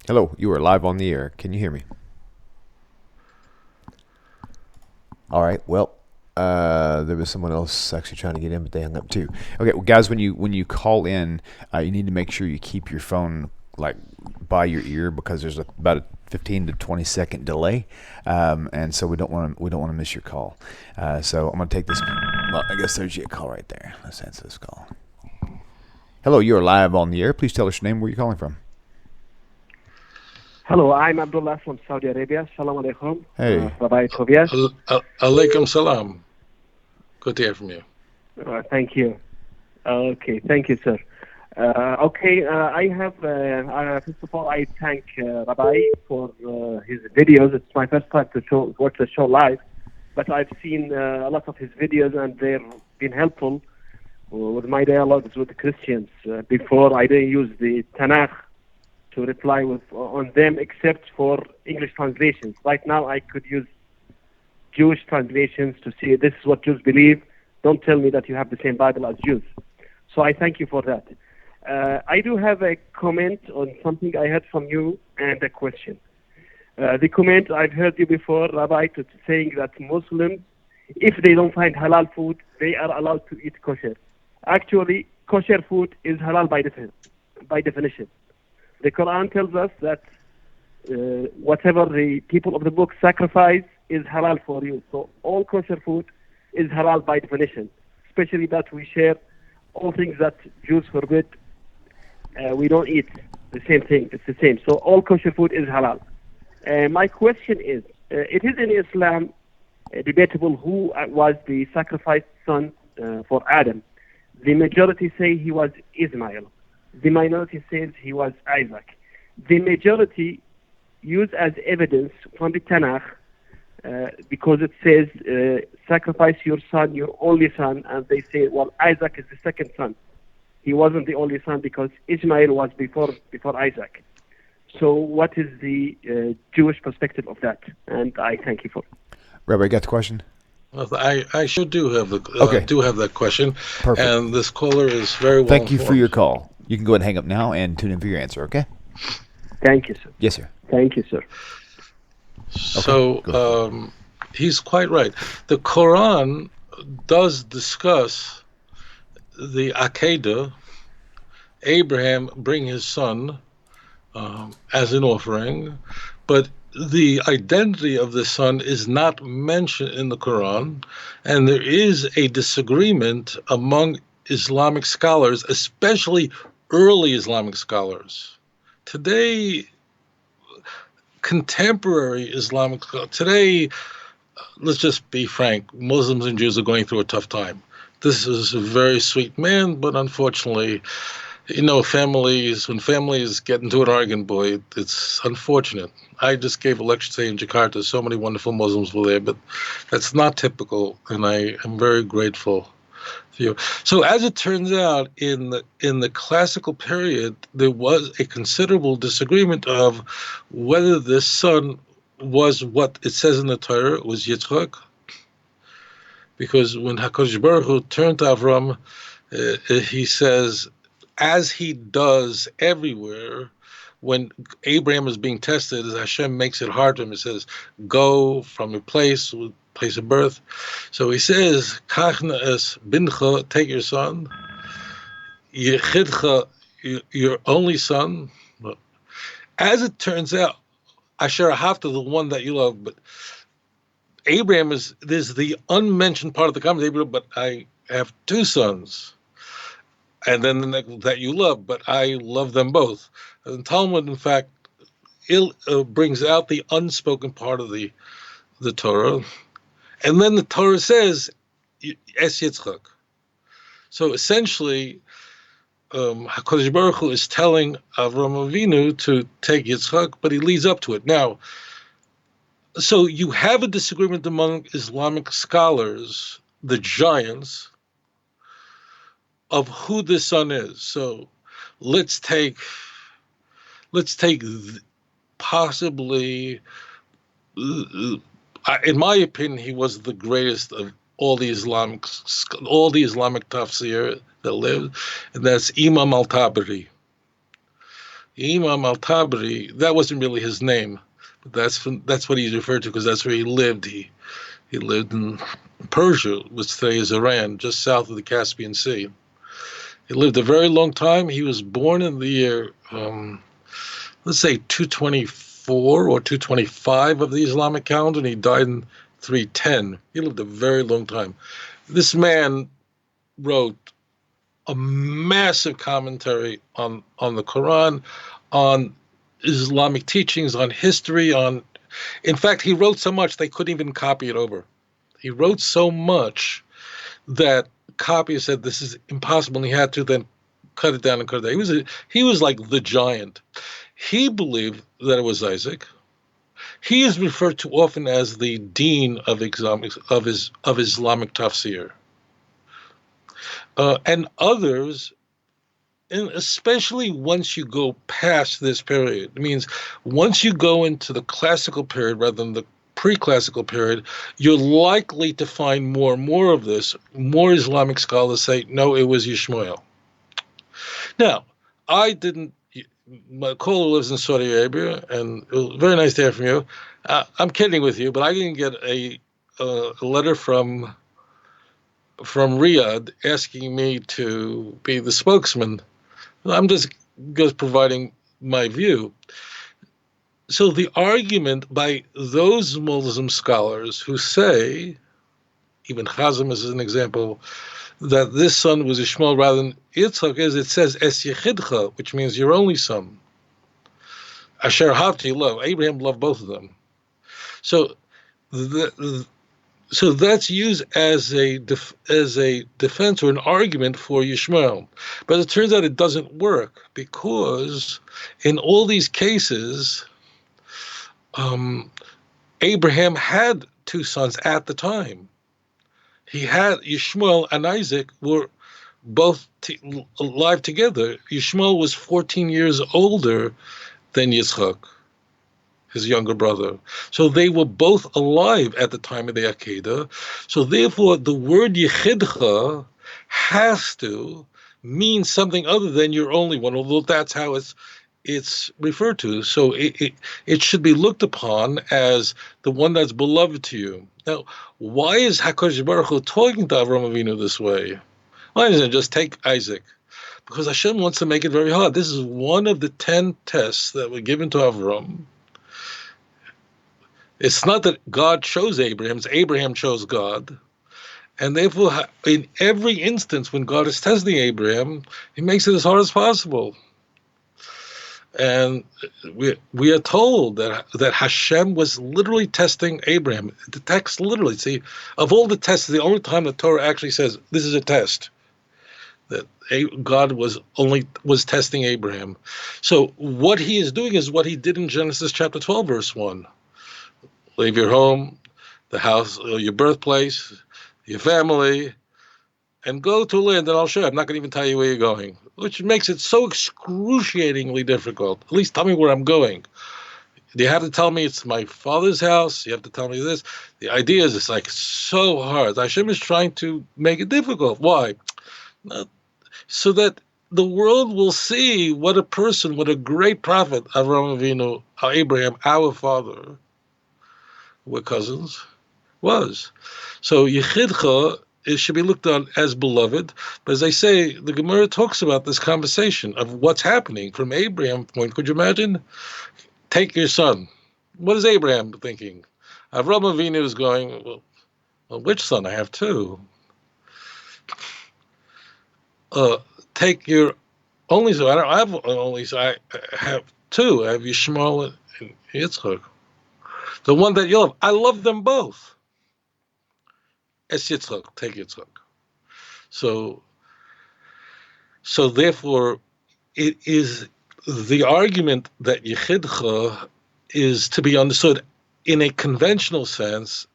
Hello, you are live on the air. Can you hear me? All right, well, there was someone else actually trying to get in, but they hung up too. Okay, well, guys, when you call in, you need to make sure you keep your phone like by your ear, because there's about a 15 to 20 second delay, and so we don't want to miss your call. So I'm going to take this. Well, I guess there's your call right there. Let's answer this call. Hello, you are live on the air. Please tell us your name, where you're calling from. Hello, I'm Abdullah from Saudi Arabia. Salam alaikum. Hey. Rabbi Tovia. Alaikum salam. Good to hear from you. Thank you. Okay, thank you, sir. I have, first of all, I thank Rabbi for his videos. It's my first time to watch the show live, but I've seen a lot of his videos, and they've been helpful with my dialogues with the Christians. Before, I didn't use the Tanakh to reply on them, except for English translations. Right now, I could use Jewish translations to see this is what Jews believe. Don't tell me that you have the same Bible as Jews. So I thank you for that. I do have a comment on something I heard from you and a question. The comment, I've heard you before, Rabbi, saying that Muslims, if they don't find halal food, they are allowed to eat kosher. Actually, kosher food is halal by definition. The Quran tells us that whatever the people of the book sacrifice is halal for you. So all kosher food is halal by definition, especially that we share all things that Jews forbid. We don't eat the same thing. It's the same. So all kosher food is halal. My question is, it is in Islam debatable who was the sacrificed son for Adam. The majority say he was Ismail. The minority says he was Isaac. The majority use as evidence from the Tanakh because it says sacrifice your son, your only son, and they say, well, Isaac is the second son. He wasn't the only son because Ishmael was before Isaac. So what is the Jewish perspective of that? And I thank you for it. Rabbi, got the question? Well, I sure do have that question. Perfect. And this caller is very well Thank you informed. for your call. You can go ahead and hang up now and tune in for your answer, okay? Thank you, sir. Yes, sir. Thank you, sir. So he's quite right. The Quran does discuss the Akedah, Abraham bring his son as an offering, but the identity of the son is not mentioned in the Quran, and there is a disagreement among Islamic scholars, especially early Islamic scholars. Today, contemporary Islamic today, let's just be frank, Muslims and Jews are going through a tough time. This is a very sweet man, but unfortunately, when families get into an argument, boy, it's unfortunate. I just gave a lecture today in Jakarta. So many wonderful Muslims were there, but that's not typical, and I am very grateful for you. So as it turns out, in the classical period, there was a considerable disagreement of whether this son was what it says in the Torah, was Yitzchak, because when HaKadosh Baruch Hu turned to Avram, he says, as he does everywhere, when Abraham is being tested, as Hashem makes it hard to him, it says, go from your place of birth. So he says, Kach na'es bincha, take your son, Yechidcha, your only son. As it turns out, Asher Ahavta, the one that you love, but Abraham there's the unmentioned part of the conversation, but I have two sons. And then the next that you love, but I love them both. And Talmud, in fact, brings out the unspoken part of the Torah. And then the Torah says, Es Yitzchak. So essentially, HaKadosh Baruch Hu is telling Avram Avinu to take Yitzchak, but he leads up to it. Now, So you have a disagreement among Islamic scholars, the giants, of who the son is. So let's take possibly, in my opinion, he was the greatest of all the Islamic tafsir that lived, and that's Imam al-Tabari. Imam al-Tabari, that wasn't really his name, but that's what he's referred to because that's where he lived. He lived in Persia, which today is Iran, just south of the Caspian Sea. He lived a very long time. He was born in the year, let's say 224 or 225 of the Islamic calendar, and he died in 310. He lived a very long time. This man wrote a massive commentary on the Quran, on Islamic teachings, on history, in fact, he wrote so much they couldn't even copy it over. He wrote so much that copiers said this is impossible, and he had to then cut it down and cut it down. He was like the giant. He believed that it was Isaac. He is referred to often as the dean of Islamic tafsir. And others, and especially once you go past this period, it means once you go into the classical period rather than the pre-classical period, you're likely to find more and more of this. More Islamic scholars say, no, it was Yishmael. Now, my caller lives in Saudi Arabia, and it was very nice to hear from you. I'm kidding with you, but I didn't get a letter from Riyadh asking me to be the spokesman. I'm just providing my view. So the argument by those Muslim scholars who say, even Chazam is an example, that this son was Ishmael rather than Yitzchak, is it says Es Yechidcha, which means your only son. Asher Havti love. Abraham loved both of them. So so that's used as a defense or an argument for Yishmael. But it turns out it doesn't work because in all these cases, Abraham had two sons at the time. He had Yishmael and Isaac were both alive together. Yishmael was 14 years older than Yitzchak, his younger brother. So they were both alive at the time of the Akedah. So therefore, the word Yechidcha has to mean something other than your only one, although that's how it's referred to. So it should be looked upon as the one that's beloved to you. Now, why is HaKadosh Baruch Hu talking to Avraham Avinu this way? Why doesn't it just take Isaac? Because Hashem wants to make it very hard. This is one of the 10 tests that were given to Avraham. It's not that God chose Abraham, it's Abraham chose God. And therefore, in every instance when God is testing Abraham, he makes it as hard as possible. And we are told that Hashem was literally testing Abraham. The text literally, see, of all the tests, the only time the Torah actually says this is a test, that God was testing Abraham. So what he is doing is what he did in Genesis chapter 12, verse 1. Leave your home, the house, your birthplace, your family, and go to a land that I'll show you. I'm not going to even tell you where you're going, which makes it so excruciatingly difficult. At least tell me where I'm going. You have to tell me it's my father's house. You have to tell me this. The idea is it's like so hard. Hashem is trying to make it difficult. Why? So that the world will see what a great prophet, Avraham Avinu, Abraham, our father, we're cousins, was. So Yechidcha, it should be looked on as beloved. But as I say, the Gemara talks about this conversation of what's happening from Abraham's point. Could you imagine? Take your son. What is Abraham thinking? Avraham Avinu is going, well, which son? I have two. Take your only son. I don't have only son. I have two. I have Yishmael and Yitzchak. The one that you love. I love them both. Es Yitzchak, take Yitzchak. So therefore, it is the argument that Yechidcha is to be understood in a conventional sense,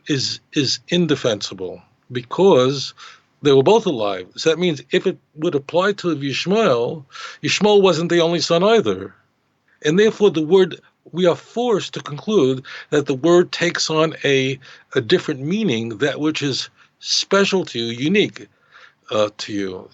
is indefensible because they were both alive. So that means if it would apply to Yishmael, Yishmael wasn't the only son either. And therefore we are forced to conclude that the word takes on a different meaning, that which is special to you, unique to you.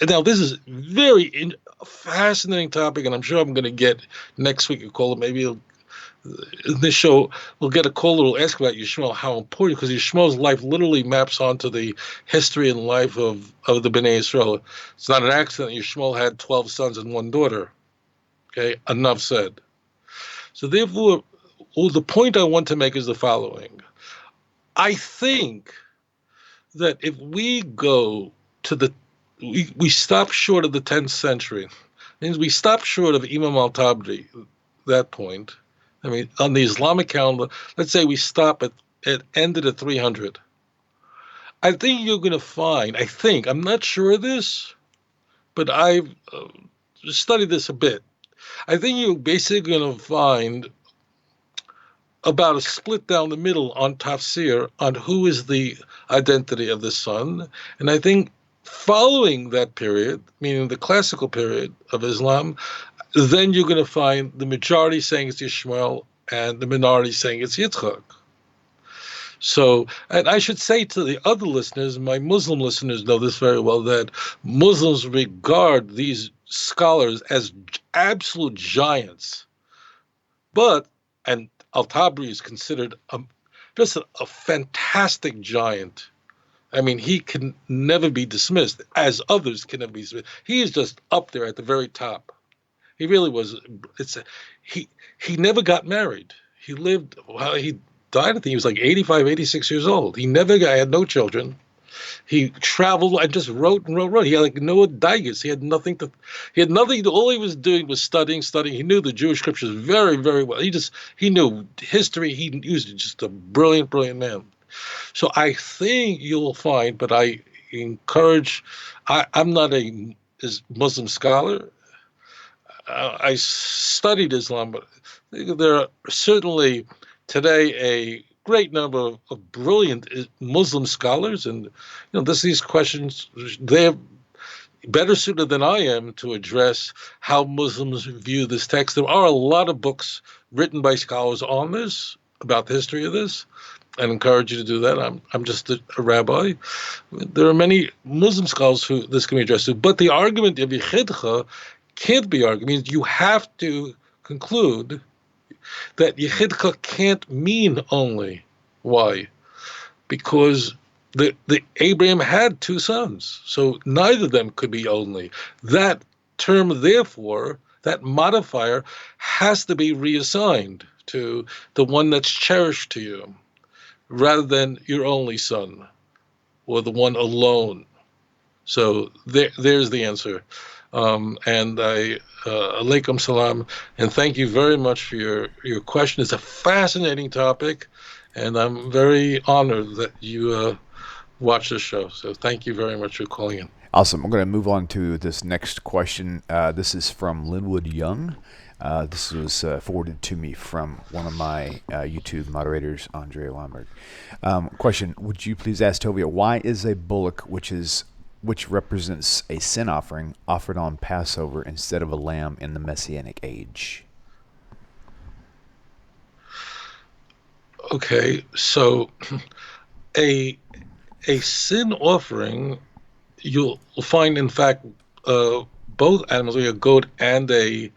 Now, this is very fascinating topic, and I'm sure I'm going to get next week a call. Maybe in this show we'll get a call that will ask about Yishmael, how important, because Yishmael's life literally maps onto the history and life of the Bnei Israel. It's not an accident Yishmael had 12 sons and one daughter. Okay, enough said. So therefore, the point I want to make is the following. I think that if we go to we stop short of the 10th century, means we stop short of Imam al-Tabri, that point. I mean, on the Islamic calendar, let's say we stop at ended at 300. I think you're going to find, I'm not sure of this, but I've studied this a bit. I think you're basically going to find about a split down the middle on tafsir on who is the identity of the son. And I think following that period, meaning the classical period of Islam, then you're going to find the majority saying it's Yishmael and the minority saying it's Yitzchak. So, and I should say to the other listeners, my Muslim listeners know this very well, that Muslims regard these scholars as absolute giants. And Al-Tabri is considered just a fantastic giant. I mean, he can never be dismissed, as others can never be dismissed. He is just up there at the very top. He really was. He never got married. He lived, he died, I think he was like 85, 86 years old. He had no children. He traveled and just wrote and wrote. He had like no daigas. He had nothing. All he was doing was studying. He knew the Jewish scriptures very, very well. He knew history. He was just a brilliant, brilliant man. So I think you'll find, but I encourage, I'm not a Muslim scholar. I studied Islam, but there are certainly today a great number of brilliant Muslim scholars, and these questions, they're better suited than I am to address how Muslims view this text. There are a lot of books written by scholars on this, about the history of this. I encourage you to do that. I'm just a rabbi. There are many Muslim scholars who this can be addressed to, but the argument of Yechidcha can't be argued. It means you have to conclude that Yechidcha can't mean only. Why? Because the Abraham had two sons, so neither of them could be only. That term, therefore, that modifier has to be reassigned to the one that's cherished to you, rather than your only son, or the one alone. So there's the answer. And alaikum salam, and thank you very much for your question. It's a fascinating topic, and I'm very honored that you watch the show. So thank you very much for calling in. Awesome. We're going to move on to this next question. This is from Linwood Young. This was forwarded to me from one of my YouTube moderators, Andre Lomberg. Question: would you please ask Tovia, why is a bullock, which represents a sin offering, offered on Passover instead of a lamb in the Messianic age? Okay, so a sin offering, you'll find, in fact, both animals, a goat and a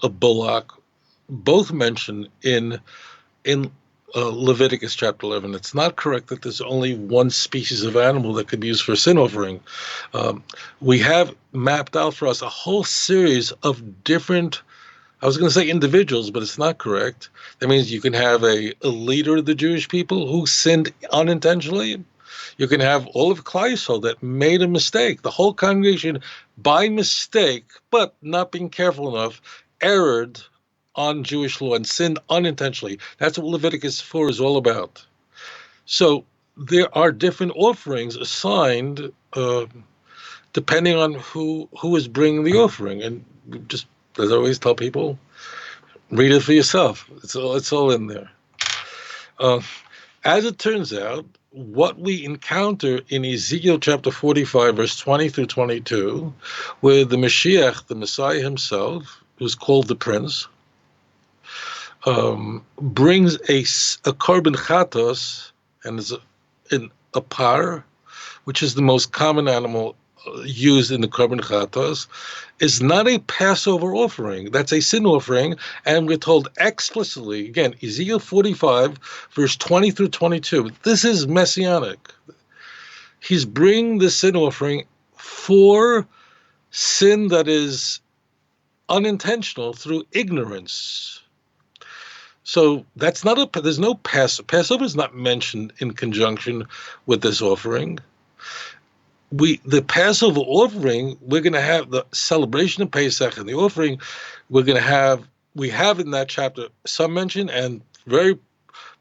bullock, both mentioned in Leviticus chapter 11. It's not correct that there's only one species of animal that could be used for sin offering. We have mapped out for us a whole series of different, I was going to say individuals, but it's not correct. That means you can have a leader of the Jewish people who sinned unintentionally. You can have all of Klal Yisrael that made a mistake. The whole congregation, by mistake, but not being careful enough, erred on Jewish law and sinned unintentionally. That's what Leviticus 4 is all about. So there are different offerings assigned depending on who is bringing the offering. And just, as I always tell people, Read it for yourself. It's all in there. As it turns out, what we encounter in Ezekiel chapter 45, verse 20 through 22, where the Mashiach, the Messiah himself, who's called the Prince, brings a korban chatos, and is in a par, which is the most common animal used in the korban chatos, is not a Passover offering. That's a sin offering, and we're told explicitly, again, Ezekiel 45, verse 20 through 22. This is Messianic. He's bringing the sin offering for sin that is unintentional through ignorance. So that's not there's no Passover is not mentioned in conjunction with this offering. The Passover offering, we're going to have the celebration of Pesach, and the offering we have in that chapter some mention, and very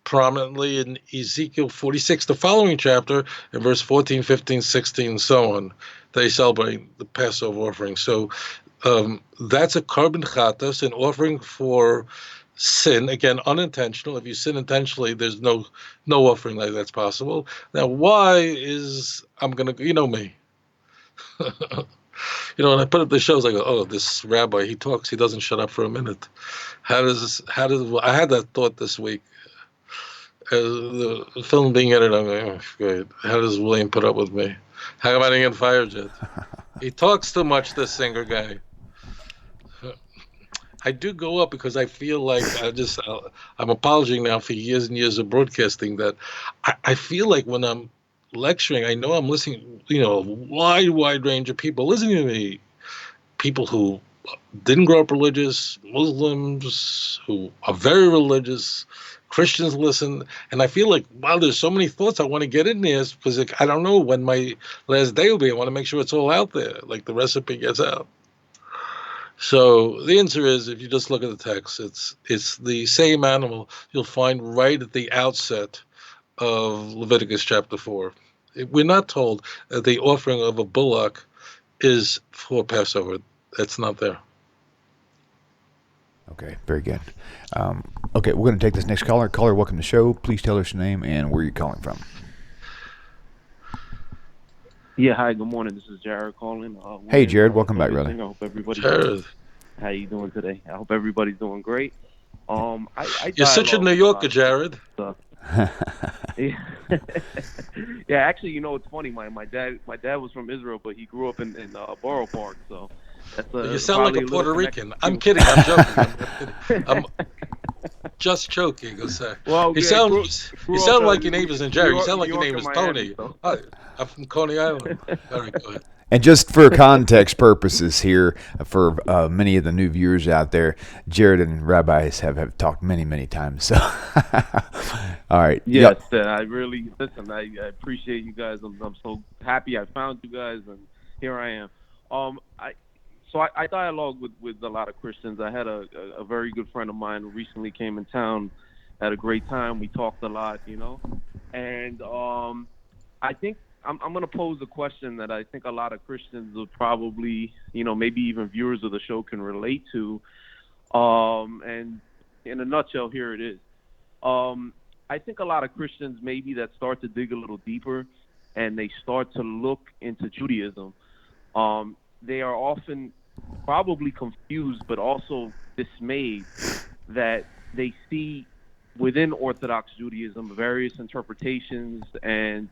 prominently in Ezekiel 46, the following chapter, in verse 14, 15, 16, and so on, they celebrate the Passover offering. So that's a korban chatas, an offering for sin, again, unintentional. If you sin intentionally, there's no offering like that's possible. Now, why is, you know me. When I put up the shows, I go, oh, this rabbi, he talks, he doesn't shut up for a minute. I had that thought this week. The film being edited, I'm going, oh, good. How does William put up with me? How am I going to get fired yet? He talks too much, this Singer guy. I do go up because I feel like I'm apologizing now for years and years of broadcasting, that I feel like when I'm lecturing, I know I'm listening, a wide range of people listening to me, people who didn't grow up religious, Muslims who are very religious, Christians listen, and I feel like, wow, there's so many thoughts I want to get in there, because I don't know when my last day will be. I want to make sure it's all out there, like the recipe gets out. So the answer is, if you just look at the text, it's the same animal you'll find right at the outset of Leviticus chapter 4. We're not told that the offering of a bullock is for Passover. That's not there. Okay, very good. Okay, we're going to take this next caller. Caller, welcome to the show. Please tell us your name and where you're calling from. Yeah, hi, good morning. This is Jared calling. Hey, Jared, welcome back, brother. I hope everybody. Jared. How you doing today? I hope everybody's doing great. You're such a New Yorker, Jared. Yeah, actually, it's funny. My dad was from Israel, but he grew up in Borough Park, so that's you sound like a Puerto Rican. I'm kidding. I'm joking. I'm just joking. Well, you sound like your name isn't Jerry. You sound like your name is Tony. I'm from Coney Island. All right, go ahead. And just for context purposes here, for many of the new viewers out there, Jared and rabbis have talked many, many times. So, all right. Yes, I really listen. I appreciate you guys. I'm so happy I found you guys, and here I am. I dialogue with a lot of Christians. I had a very good friend of mine who recently came in town. Had a great time. We talked a lot, and I think. I'm going to pose a question that I think a lot of Christians will probably, maybe even viewers of the show can relate to. And in a nutshell, here it is. I think a lot of Christians maybe that start to dig a little deeper and they start to look into Judaism. They are often probably confused, but also dismayed that they see within Orthodox Judaism various interpretations, and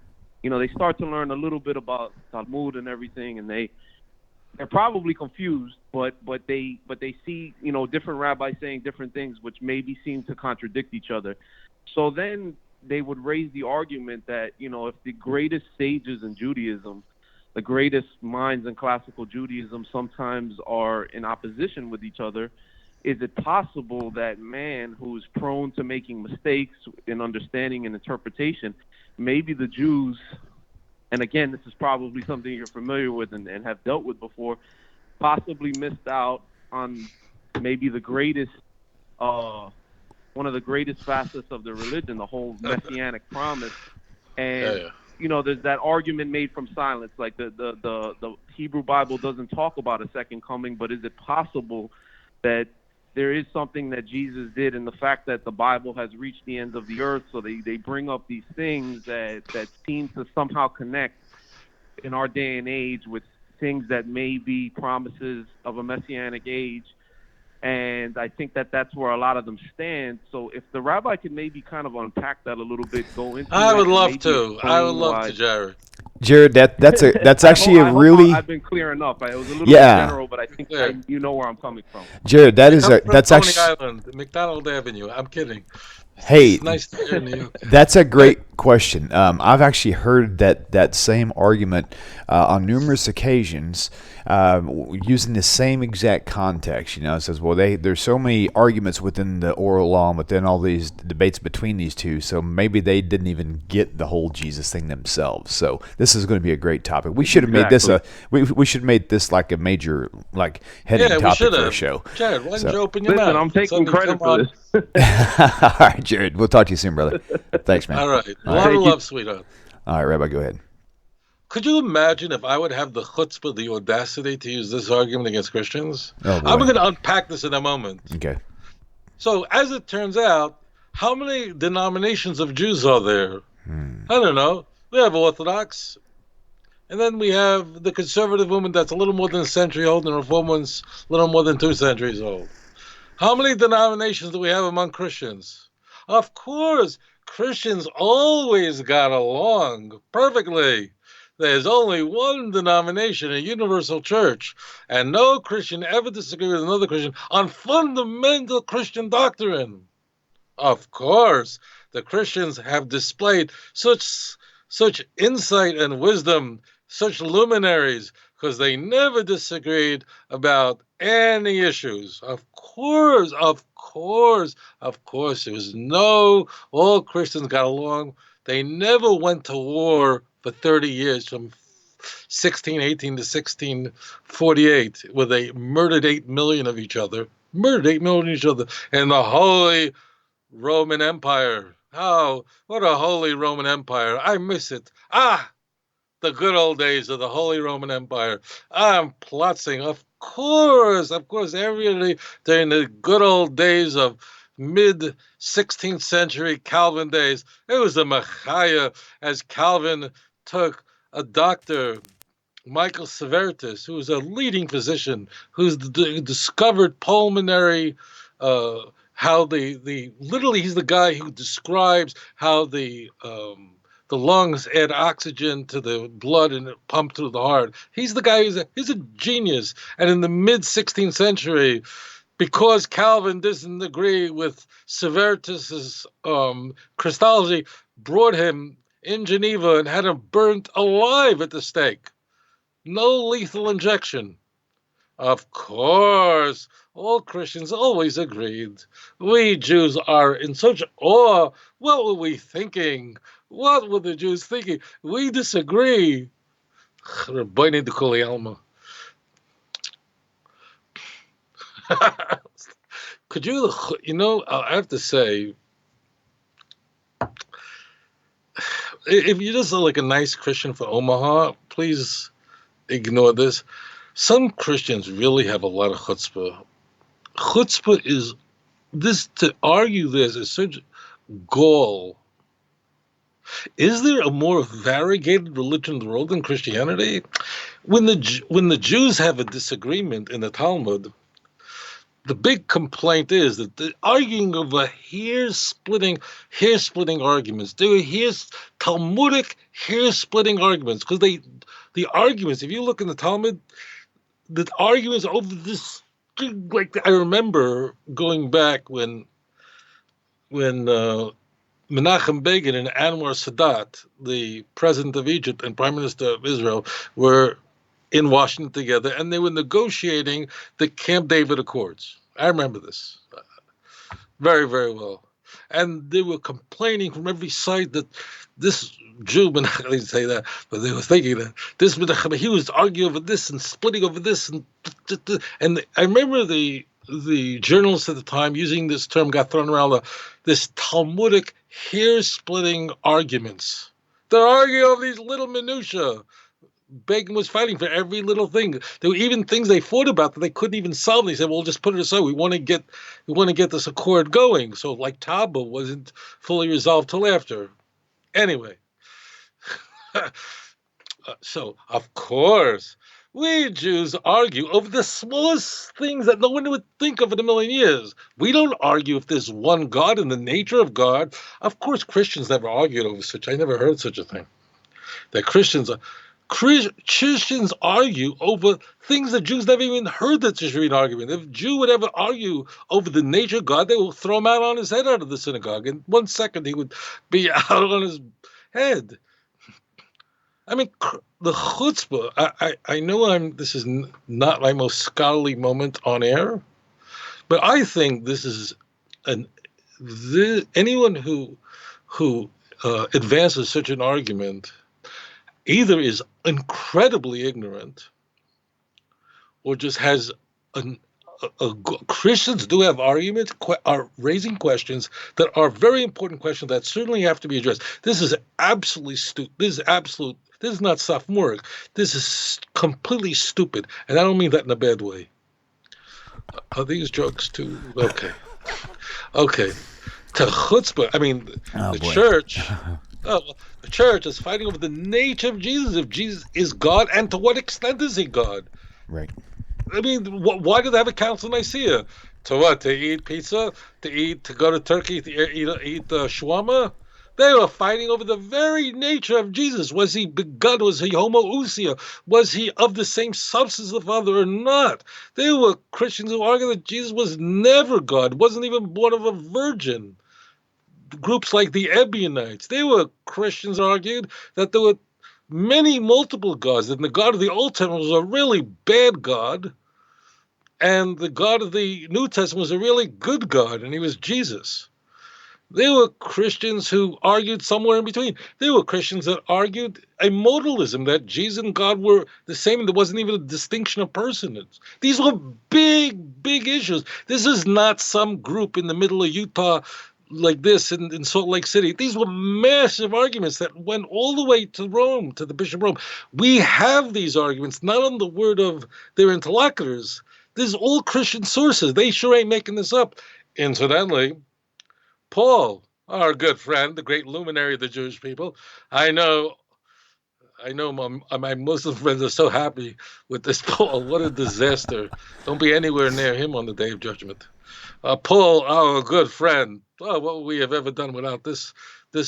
they start to learn a little bit about Talmud and everything, and they're probably confused, but they see different rabbis saying different things, which maybe seem to contradict each other. So then they would raise the argument that if the greatest sages in Judaism, the greatest minds in classical Judaism, sometimes are in opposition with each other, is it possible that man who is prone to making mistakes in understanding and interpretation, maybe the Jews, and again, this is probably something you're familiar with and have dealt with before, possibly missed out on maybe the greatest, one of the greatest facets of the religion, the whole Messianic promise. And, there's that argument made from silence, like the Hebrew Bible doesn't talk about a second coming, but is it possible that there is something that Jesus did, and the fact that the Bible has reached the ends of the earth, so they bring up these things that seem to somehow connect in our day and age with things that may be promises of a Messianic age. And I think that that's where a lot of them stand. So if the rabbi could maybe kind of unpack that a little bit, go into I it, would and love maybe to. I would explain love why. to, Jared. Jared, that's actually I a hope really I've been clear enough. It was a little Yeah. bit general, but I think Yeah. you know where I'm coming from. Jared. I come from That's Coney actually Island, McDonald Avenue. I'm kidding. hey. It's nice to hear New York. That's a great question. I've actually heard that same argument on numerous occasions, using the same exact context. It says, well, there's so many arguments within the oral law and within all these debates between these two, so maybe they didn't even get the whole Jesus thing themselves. So this is going to be a great topic. We should have made this we should have made this like a major heading Yeah, we topic should for a have. show. Jared, why don't So- you open your Listen, mouth? I'm taking Suddenly credit come for on. this. All right, Jared. We'll talk to you soon, brother. Thanks, man. All right. A All lot right. of love, sweetheart. All right, Rabbi, go ahead. Could you imagine if I would have the chutzpah, the audacity to use this argument against Christians? Oh, boy. I'm going to unpack this in a moment. Okay. So, as it turns out, how many denominations of Jews are there? I don't know. We have Orthodox, and then we have the conservative movement that's a little more than a century old, and the Reform one's a little more than 2 centuries old. How many denominations do we have among Christians? Of course, Christians always got along perfectly. There's only one denomination, a universal church, and no Christian ever disagreed with another Christian on fundamental Christian doctrine. Of course, the Christians have displayed such insight and wisdom, such luminaries, because they never disagreed about any issues. Of course, there was all Christians got along. They never went to war for 30 years, from 1618 to 1648, where they murdered 8 million of each other. In the Holy Roman Empire. Oh, what a Holy Roman Empire. I miss it. The good old days of the Holy Roman Empire. I'm plotting. Of course, everybody during the good old days of mid-16th century Calvin days. It was a machaya as Calvin took a doctor, Michaelson, who was a leading physician, who's discovered pulmonary, literally he's the guy who describes how the lungs add oxygen to the blood and it pump through the heart. He's the guy he's a genius. And in the mid-16th century, because Calvin doesn't agree with Severtus's Christology, brought him in Geneva and had him burnt alive at the stake. No lethal injection. Of course, all Christians always agreed. We Jews are in such awe. What were we thinking? What were the Jews thinking? We disagree. Rabbi Tovia. Could you, I have to say, if you're just like a nice Christian for Omaha, please ignore this. Some Christians really have a lot of chutzpah. Chutzpah is this, to argue this is such gall. Is there a more variegated religion in the world than Christianity? When the Jews have a disagreement in the Talmud, the big complaint is that the arguing over hair-splitting arguments. Here's Talmudic hair-splitting arguments, because the arguments, if you look in the Talmud, the arguments over this, like, I remember going back when Menachem Begin and Anwar Sadat, the president of Egypt and prime minister of Israel, were in Washington together, and they were negotiating the Camp David Accords. I remember this very, very well. And they were complaining from every side that this Jew, Menachem, I didn't say that, but they were thinking that this Menachem, he was arguing over this and splitting over this, and I remember the journalists at the time using this term got thrown around, this Talmudic hair-splitting arguments. They're arguing over these little minutiae. Begin was fighting for every little thing. There were even things they fought about that they couldn't even solve. They said, "Well, just put it aside. We want to get this accord going." So, like Taba wasn't fully resolved till after. Anyway, so of course we Jews argue over the smallest things that no one would think of in a million years. We don't argue if there's one God and the nature of God. Of course, Christians never argued over such. I never heard such a thing. That Christians argue over things that Jews never even heard that there should be an argument. If a Jew would ever argue over the nature of God, they will throw him out on his head out of the synagogue. In 1 second, he would be out on his head. I mean, the chutzpah, I know this is not my most scholarly moment on air, but I think this is anyone who advances such an argument either is incredibly ignorant or just has Christians do have arguments, are raising questions that are very important questions that certainly have to be addressed. This is absolutely stupid. This is not sophomoric. This is completely stupid. And I don't mean that in a bad way. Are these jokes too? Okay. Okay. To chutzpah, I mean, the church... Oh, the church is fighting over the nature of Jesus. If Jesus is God, and to what extent is he God? Right. I mean, why do they have a council in Nicaea? To what? To eat pizza? To go to Turkey to eat shawarma? They were fighting over the very nature of Jesus. Was he begotten? Was he homoousia? Was he of the same substance as the Father or not? There were Christians who argued that Jesus was never God, wasn't even born of a virgin. Groups like the Ebionites, they were Christians argued that there were multiple gods, and the God of the Old Testament was a really bad God, and the God of the New Testament was a really good God, and he was Jesus. There were Christians who argued somewhere in between. There were Christians that argued a modalism, that Jesus and God were the same, and there wasn't even a distinction of persons. These were big, big issues. This is not some group in the middle of Utah like this in Salt Lake City. These were massive arguments that went all the way to Rome, to the Bishop of Rome. We have these arguments, not on the word of their interlocutors. This is all Christian sources. They sure ain't making this up. Incidentally, Paul, our good friend, the great luminary of the Jewish people, I know my Muslim friends are so happy with this Paul. What a disaster. Don't be anywhere near him on the day of judgment. Paul, our good friend, what would we have ever done without this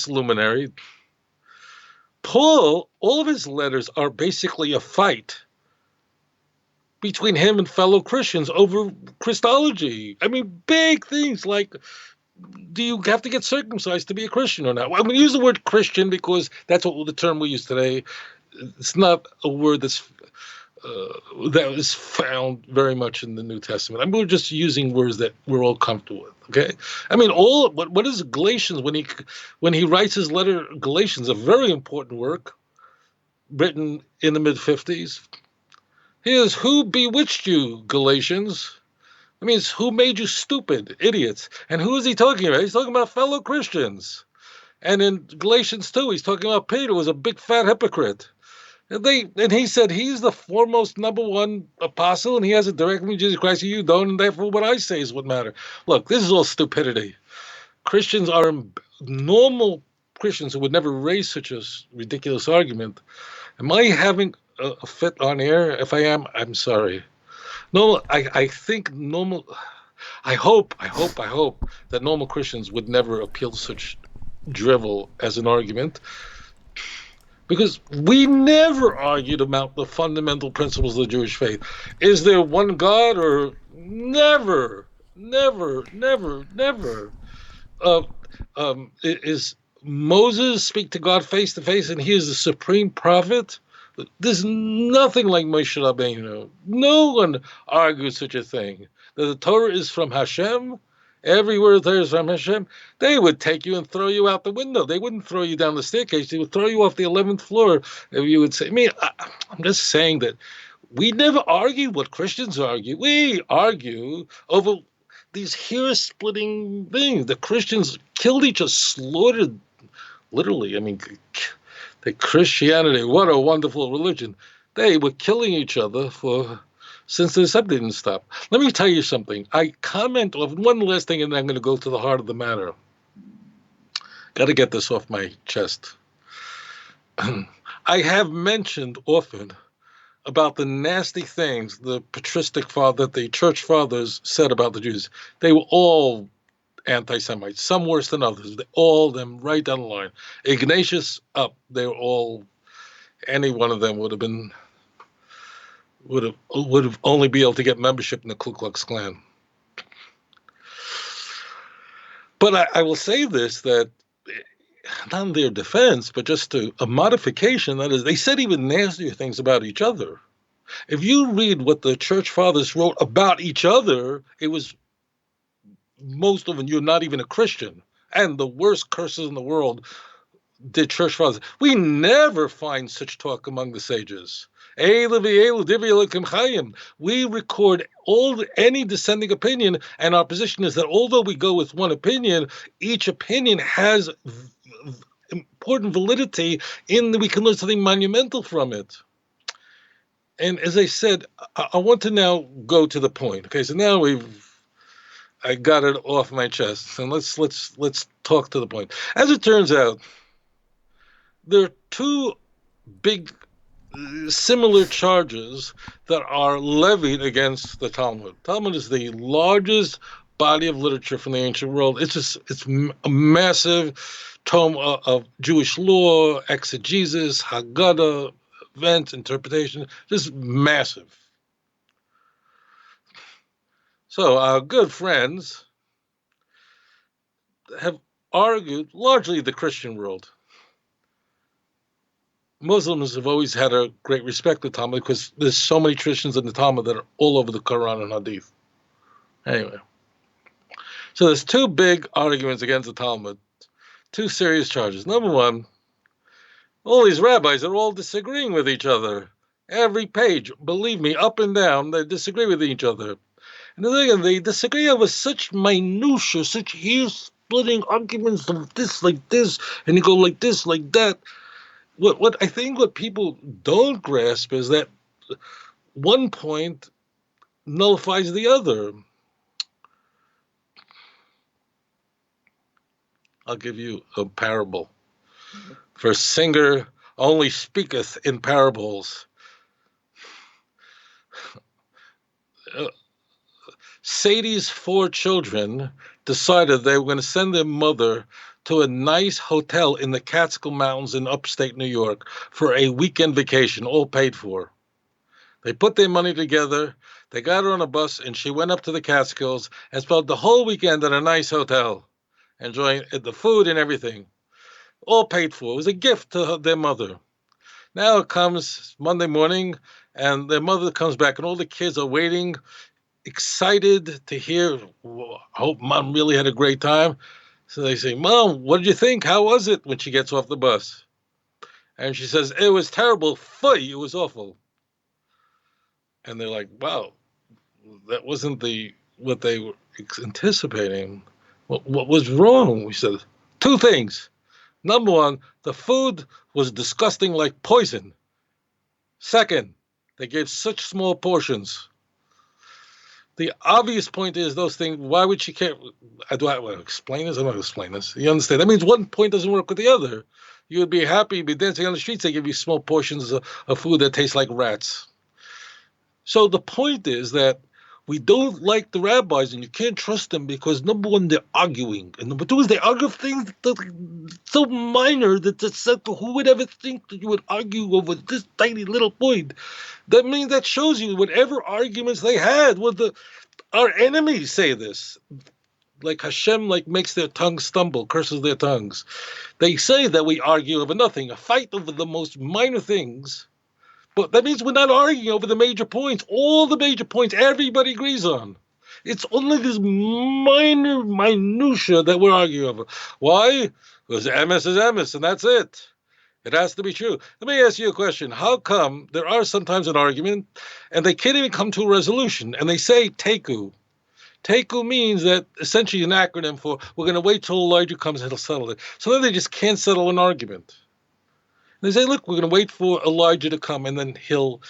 luminary? Paul, all of his letters are basically a fight between him and fellow Christians over Christology. I mean, big things like, do you have to get circumcised to be a Christian or not? I'm going to use the word Christian because that's the term we use today. It's not a word that is found very much in the New Testament. I mean, we're just using words that we're all comfortable with. Okay, I mean, what is Galatians when he writes his letter? Galatians, a very important work written in the mid-50s. Here's who bewitched you, Galatians. That means who made you stupid, idiots. And who is he talking about? He's talking about fellow Christians. And in Galatians 2, he's talking about Peter was a big fat hypocrite. And he said he's the foremost number one apostle, and he has a direct from Jesus Christ, and you don't, and therefore what I say is what matters. Look, this is all stupidity. Christians are normal Christians who would never raise such a ridiculous argument. Am I having a fit on air? If I am, I'm sorry. No, I think normal. I hope that normal Christians would never appeal to such drivel as an argument. Because we never argued about the fundamental principles of the Jewish faith. Is there one God or never? Is Moses speak to God face to face and he is the supreme prophet? There's nothing like Moshe Rabbeinu. No one argues such a thing. That the Torah is from Hashem. Every word there is from Hashem. They would take you and throw you out the window. They wouldn't throw you down the staircase. They would throw you off the 11th floor. If you would say, I'm just saying that we never argue what Christians argue. We argue over these hair-splitting things. The Christians killed each other, slaughtered, literally. I mean, The Christianity, what a wonderful religion. They were killing each other since the subject didn't stop. Let me tell you something. I comment on one last thing, and then I'm going to go to the heart of the matter. Got to get this off my chest. I have mentioned often about the nasty things the patristic father, the church fathers said about the Jews. They were all anti-Semites, some worse than others. All them right down the line. Ignatius up. They were all. Any one of them would have only be able to get membership in the Ku Klux Klan. But I will say this, that not in their defense, but just a modification. That is, they said even nastier things about each other. If you read what the church fathers wrote about each other, it was most of them, you're not even a Christian. And the worst curses in the world did church fathers. We never find such talk among the sages. We record any dissenting opinion, and our position is that although we go with one opinion, each opinion has important validity in that we can learn something monumental from it. And as I said, I want to now go to the point. Okay, so now I got it off my chest, and let's talk to the point. As it turns out, there are two big similar charges that are levied against the Talmud. Talmud is the largest body of literature from the ancient world. It's a massive tome of Jewish law, exegesis, Haggadah, events, interpretation, just massive. So our good friends have argued, largely the Christian world. Muslims have always had a great respect for the Talmud because there's so many traditions in the Talmud that are all over the Quran and Hadith. Anyway, so there's two big arguments against the Talmud, two serious charges. Number one, all these rabbis are all disagreeing with each other. Every page, believe me, up and down, they disagree with each other. And the thing is, they disagree over such minutiae, such hair-splitting arguments of this like this, and you go like this, like that. What I think what people don't grasp is that one point nullifies the other. I'll give you a parable. For Singer only speaketh in parables. Sadie's 4 children decided they were going to send their mother to a nice hotel in the Catskill Mountains in upstate New York for a weekend vacation, all paid for. They put their money together, they got her on a bus, and she went up to the Catskills and spent the whole weekend at a nice hotel, enjoying the food and everything, all paid for. It was a gift to their mother. Now it comes Monday morning, and their mother comes back, and all the kids are waiting, excited to hear, I hope Mom really had a great time. So they say, Mom, what did you think? How was it? When she gets off the bus. And she says, it was terrible. It was awful. And they're like, wow, that wasn't what they were anticipating. What was wrong? We said, 2 things. Number one, the food was disgusting like poison. Second, they gave such small portions. The obvious point is those things, why would she care? Do I want to explain this? I'm not going to explain this. You understand? That means one point doesn't work with the other. You would be happy, be dancing on the streets, they give you small portions of food that taste like rats. So the point is that we don't like the rabbis, and you can't trust them because, number one, they're arguing. And number two is they argue things that are so minor that who would ever think that you would argue over this tiny little point? That shows you whatever arguments they had with our enemies say this. Like Hashem makes their tongues stumble, curses their tongues. They say that we argue over nothing, a fight over the most minor things. But that means we're not arguing over the major points. All the major points everybody agrees on. It's only this minor minutia that we're arguing over. Why? Because emes is emes, and that's it. It has to be true. Let me ask you a question. How come there are sometimes an argument, and they can't even come to a resolution, and they say teku? Teku means that essentially an acronym for we're going to wait till Elijah comes and he'll settle it. So then they just can't settle an argument. They say, look, we're going to wait for Elijah to come, and then he'll.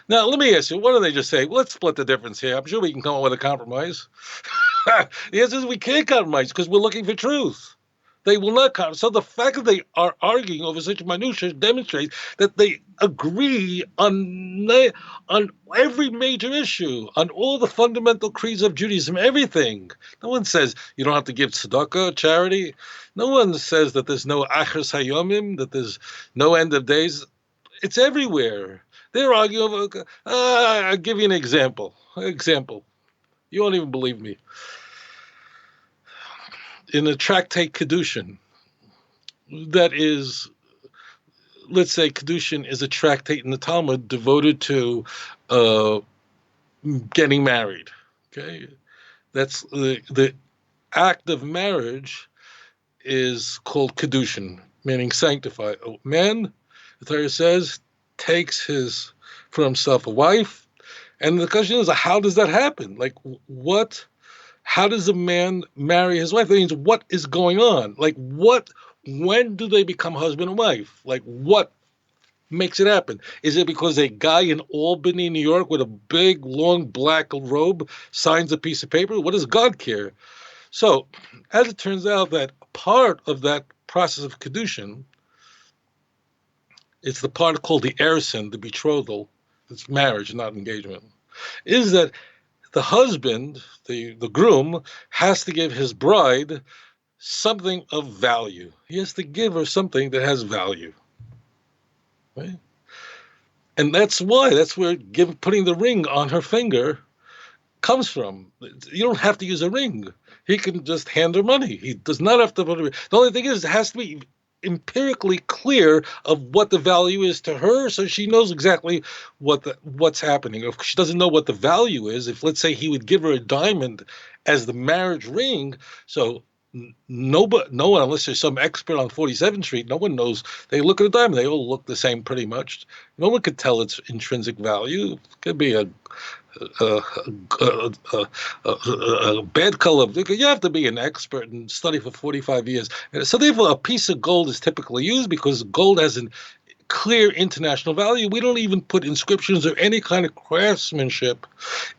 Now, let me ask you, why don't they just say, well, let's split the difference here? I'm sure we can come up with a compromise. The answer is we can't compromise because we're looking for truth. They will not compromise. So the fact that they are arguing over such minutiae demonstrates that they agree on every major issue, on all the fundamental creeds of Judaism, everything. No one says you don't have to give tzedakah, charity. No one says that there's no achas hayomim, that there's no end of days. It's everywhere. They're arguing over. I'll give you an example. You won't even believe me. In a tractate Kedushin, that is, let's say Kedushin is a tractate in the Talmud devoted to getting married. Okay, that's the act of marriage is called Kedushin, meaning sanctify. A man, the Torah says, takes for himself a wife, and the question is, how does that happen? Like, what? How does a man marry his wife? That means what is going on? Like, when do they become husband and wife? Like, what makes it happen? Is it because a guy in Albany, New York, with a big, long black robe signs a piece of paper? What does God care? So, as it turns out, that part of that process of Kedushin, it's the part called the erison, the betrothal, it's marriage, not engagement, is that the husband, the groom, has to give his bride something of value. He has to give her something that has value. Right? And that's where putting the ring on her finger comes from. You don't have to use a ring. He can just hand her money. He does not have to put a ring. The only thing is, it has to be empirically clear of what the value is to her, so she knows exactly what's happening. If she doesn't know what the value is, if, let's say, he would give her a diamond as the marriage ring, so no one, unless there's some expert on 47th Street, no one knows. They look at a diamond, they all look the same pretty much. No one could tell its intrinsic value. It could be a bad color. You have to be an expert and study for 45 years. So therefore, a piece of gold is typically used because gold has a clear international value. We don't even put inscriptions or any kind of craftsmanship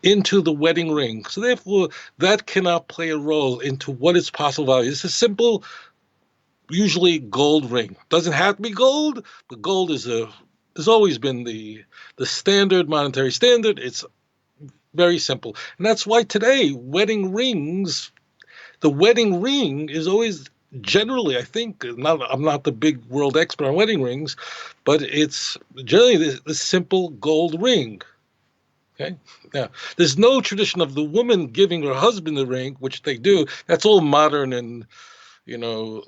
into the wedding ring. So therefore, that cannot play a role into what its possible value. It's a simple, usually gold ring. Doesn't have to be gold, but gold has always been the standard monetary standard. It's very simple. And that's why today, wedding rings, the wedding ring is always generally, I think, I'm not the big world expert on wedding rings, but it's generally the simple gold ring. Okay? Now, there's no tradition of the woman giving her husband the ring, which they do. That's all modern and, the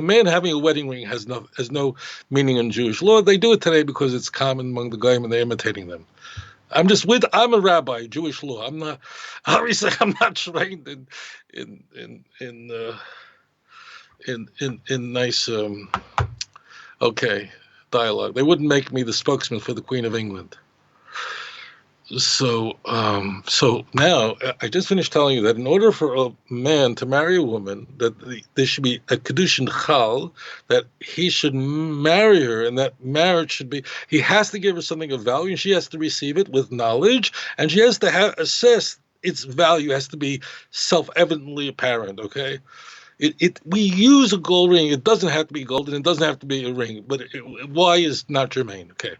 man having a wedding ring has no meaning in Jewish law. They do it today because it's common among the goyim and they're imitating them. I'm a rabbi, Jewish law. I'm not trained in nice dialogue. They wouldn't make me the spokesman for the Queen of England. So now I just finished telling you that in order for a man to marry a woman, that there should be a kedushin chal, that he should marry her, and that marriage should be, he has to give her something of value, and she has to receive it with knowledge, and she has to assess its value, has to be self-evidently apparent. Okay. We use a gold ring. It doesn't have to be gold, and it doesn't have to be a ring. But why is not germane? Okay.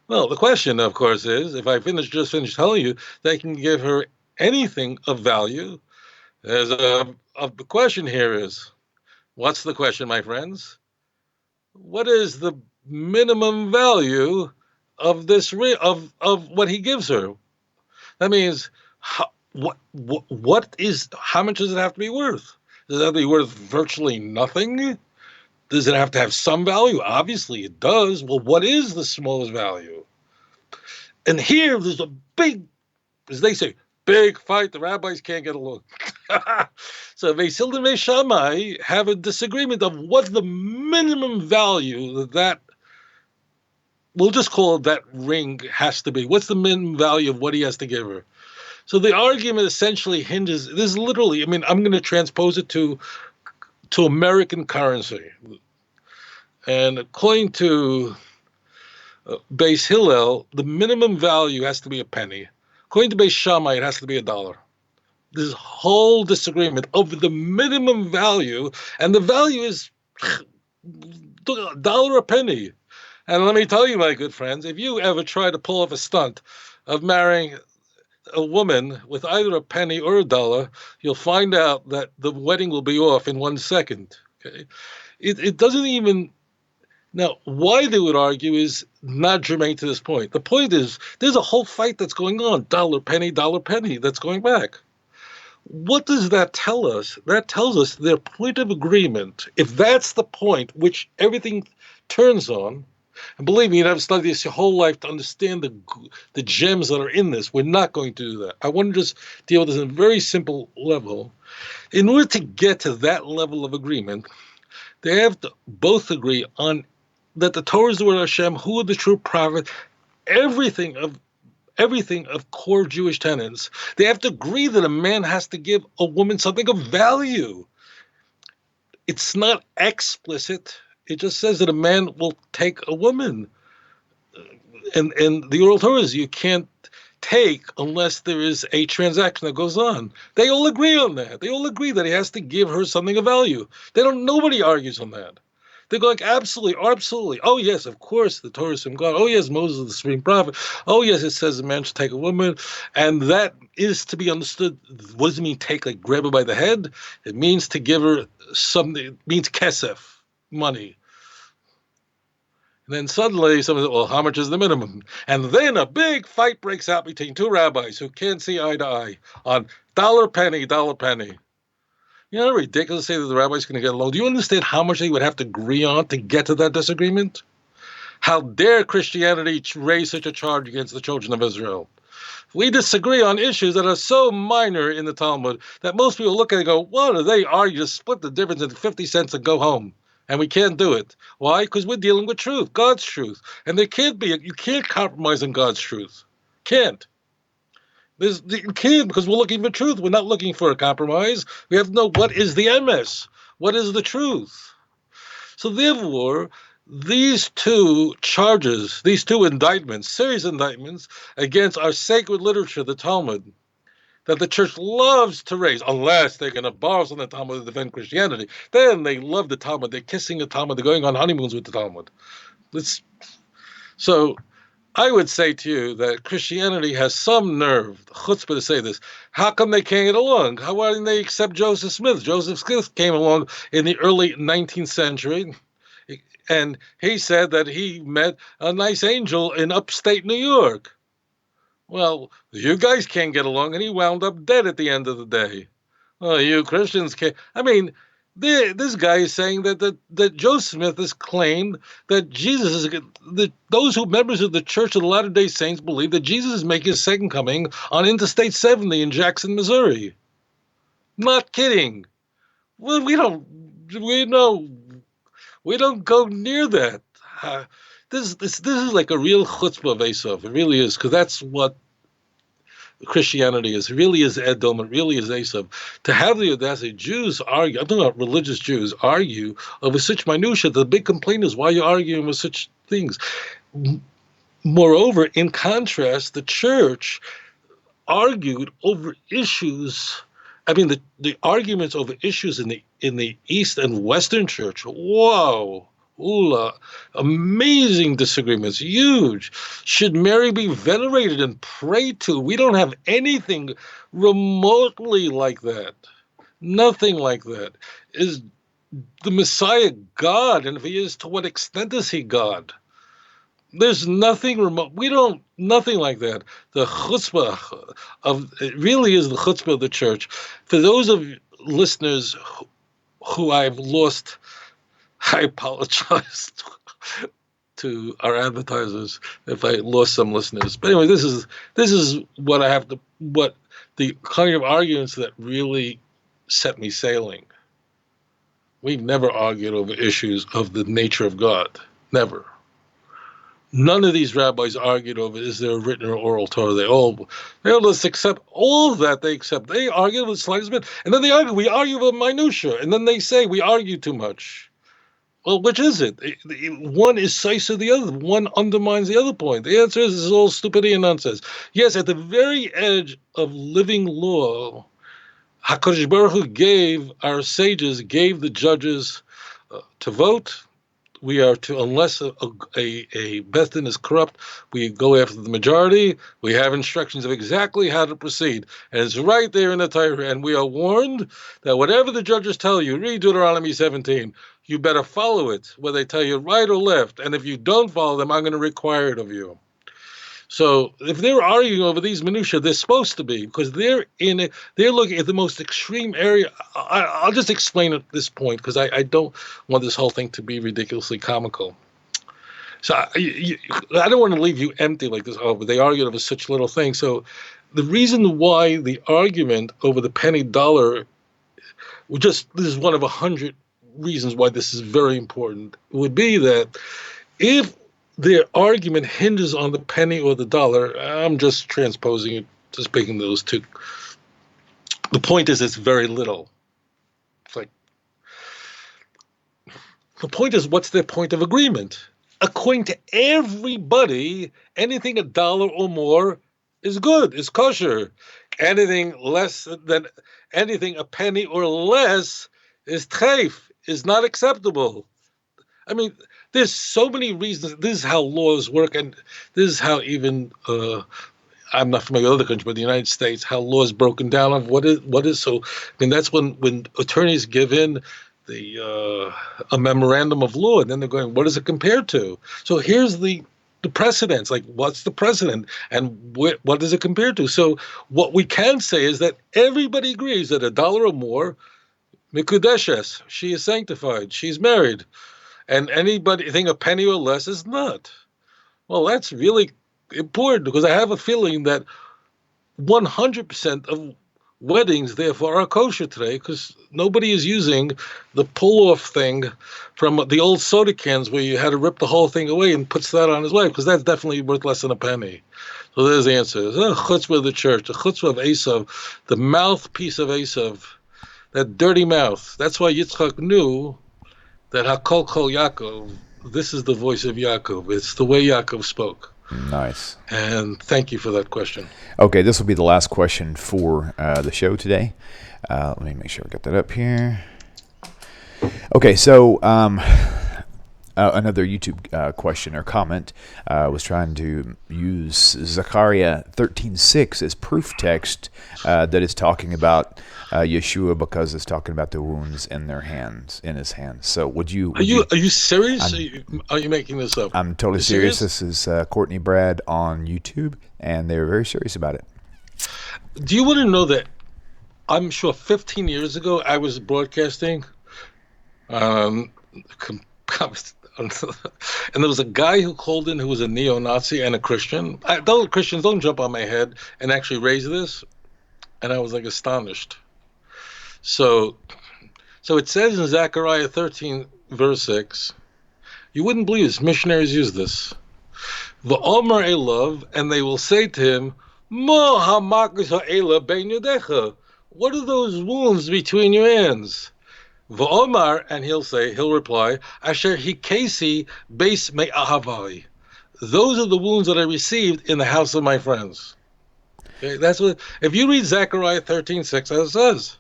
Well, the question, of course, is if I just finished telling you they can give her anything of value. The question here is, what's the question, my friends? What is the minimum value of this of what he gives her? That means how much does it have to be worth? Does it have to be worth virtually nothing? Does it have to have some value? Obviously it does. Well, what is the smallest value? And here there's a big, as they say, big fight. The rabbis can't get along. So Beis Hillel and Beis Shammai have a disagreement of what's the minimum value that we'll just call it that ring has to be. What's the minimum value of what he has to give her? So the argument essentially hinges, this is literally, I'm going to transpose it to American currency. And according to Beis Hillel, the minimum value has to be a penny. According to Beis Shammai, it has to be $1. This whole disagreement over the minimum value, and the value is $1 a penny. And let me tell you, my good friends, if you ever try to pull off a stunt of marrying a woman with either a penny or $1, you'll find out that the wedding will be off in 1 second. Okay, it doesn't even. Now, why they would argue is not germane to this point. The point is, there's a whole fight that's going on, dollar penny, that's going back. What does that tell us? That tells us their point of agreement. If that's the point which everything turns on, and believe me, you'd have studied this your whole life to understand the gems that are in this. We're not going to do that. I want to just deal with this on a very simple level. In order to get to that level of agreement, they have to both agree on that the Torah is the word of Hashem, who are the true prophet, everything of core Jewish tenets. They have to agree that a man has to give a woman something of value. It's not explicit. It just says that a man will take a woman. And the oral Torah is you can't take unless there is a transaction that goes on. They all agree on that. They all agree that he has to give her something of value. Nobody argues on that. They're going, absolutely, absolutely. Oh, yes, of course, the Torah is from God. Oh, yes, Moses is the supreme prophet. Oh, yes, it says a man should take a woman. And that is to be understood. What does it mean, take, like grab her by the head? It means to give her something. It means kesef, money. And then suddenly someone said, well, how much is the minimum? And then a big fight breaks out between two rabbis who can't see eye to eye on dollar penny. You know how ridiculous to say that the rabbi's going to get along? Do you understand how much they would have to agree on to get to that disagreement? How dare Christianity raise such a charge against the children of Israel? We disagree on issues that are so minor in the Talmud that most people look at it and go, what are they arguing? Just split the difference into 50 cents and go home. And we can't do it. Why? Because we're dealing with truth, God's truth. And you can't compromise on God's truth. Can't. You can't, because we're looking for truth. We're not looking for a compromise. We have to know what is the MS. What is the truth? So therefore, these two charges, these two indictments, serious indictments against our sacred literature, the Talmud, that the church loves to raise, unless they're going to borrow from the Talmud to defend Christianity. Then they love the Talmud. They're kissing the Talmud. They're going on honeymoons with the Talmud. So I would say to you that Christianity has some nerve, chutzpah, to say this. How come they can't get along? Why didn't they accept Joseph Smith? Joseph Smith came along in the early 19th century, and he said that he met a nice angel in upstate New York. Well, you guys can't get along, and he wound up dead at the end of the day. Oh, you Christians can't. I mean, this guy is saying that Joseph Smith has claimed that Jesus is those who members of the Church of the Latter-day Saints believe that Jesus is making his second coming on Interstate 70 in Jackson, Missouri. Not kidding. Well, we don't go near that. This is like a real chutzpah of Esav. It really is, because that's what Christianity is. It really is Edom. It really is Esav. To have the audacity, Jews argue, I'm talking about religious Jews, argue over such minutiae. The big complaint is why you're arguing with such things. Moreover, in contrast, the church argued over issues. I mean, the arguments over issues in the East and Western Church. Whoa. Amazing disagreements, huge. Should Mary be venerated and prayed to? We don't have anything remotely like that. Nothing like that. Is the Messiah God? And if he is, to what extent is he God? There's nothing remote. Nothing like that. The chutzpah it really is the chutzpah of the church. For those of listeners who I've lost, I apologize to our advertisers if I lost some listeners. But anyway, this is what I have to, what the kind of arguments that really set me sailing. We've never argued over issues of the nature of God. Never. None of these rabbis argued over, is there a written or oral Torah? They all just accept all of that. They accept. They argue with the slightest bit. And then they argue. We argue over minutiae. And then they say we argue too much. Well, which is it? One is size of the other. One undermines the other point. The answer is all stupidity and nonsense. Yes, at the very edge of living law, HaKadosh Baruch Hu gave our sages, gave the judges to vote. We are to, unless a Beth Din is corrupt, we go after the majority. We have instructions of exactly how to proceed. And it's right there in the Torah. And we are warned that whatever the judges tell you, read Deuteronomy 17, you better follow it, whether they tell you right or left. And if you don't follow them, I'm going to require it of you. So if they're arguing over these minutiae, they're supposed to be, because they're looking at the most extreme area. I'll just explain at this point, because I don't want this whole thing to be ridiculously comical. So I don't want to leave you empty like this. Oh, but they argued over such little things. So the reason why the argument over the penny dollar, this is one of 100 reasons why this is very important, would be that if their argument hinges on the penny or the dollar, I'm just transposing it, just picking those two. The point is, it's very little. It's like, the point is, what's their point of agreement? According to everybody, anything $1 or more is good, is kosher. Anything a penny or less is treif, is not acceptable. I mean, there's so many reasons. This is how laws work, and this is how even I'm not familiar with other countries, but the United States, how law is broken down of what is. So, I mean, that's when attorneys give in a memorandum of law, and then they're going, what is it compared to? So here's the precedents. Like, what's the precedent, and what does it compare to? So what we can say is that everybody agrees that $1 or more, mikudeshes, she is sanctified, she's married. And anybody think a penny or less is not. Well, that's really important, because I have a feeling that 100% of weddings, therefore, are kosher today, because nobody is using the pull-off thing from the old soda cans where you had to rip the whole thing away and puts that on his wife, because that's definitely worth less than a penny. So there's the answer. The chutzpah of the church, the chutzpah of Esav, the mouthpiece of Esav, that dirty mouth. That's why Yitzchak knew that Hakol Kol Yaakov, this is the voice of Yaakov. It's the way Yaakov spoke. Nice. And thank you for that question. Okay, this will be the last question for the show today. Let me make sure I got that up here. Okay, so another YouTube question or comment was trying to use Zechariah 13:6 as proof text that is talking about Yeshua, because it's talking about the wounds in his hands. So are you serious? Are you making this up? I'm totally serious. This is Courtney Brad on YouTube, and they're very serious about it. Do you want to know that I'm sure 15 years ago I was broadcasting and there was a guy who called in who was a neo-Nazi and a Christian. Christians don't jump on my head and actually raise this. And I was like astonished. So it says in Zechariah 13, verse 6, you wouldn't believe this. Missionaries use this. V'omer elav, and they will say to him, Mo hamakus ha'ela bein yodecha. What are those wounds between your hands? V'omar, and he'll reply, Asher hikesi beis me'ahavai. Those are the wounds that I received in the house of my friends. Okay, that's what. If you read Zechariah 13:6, as it says.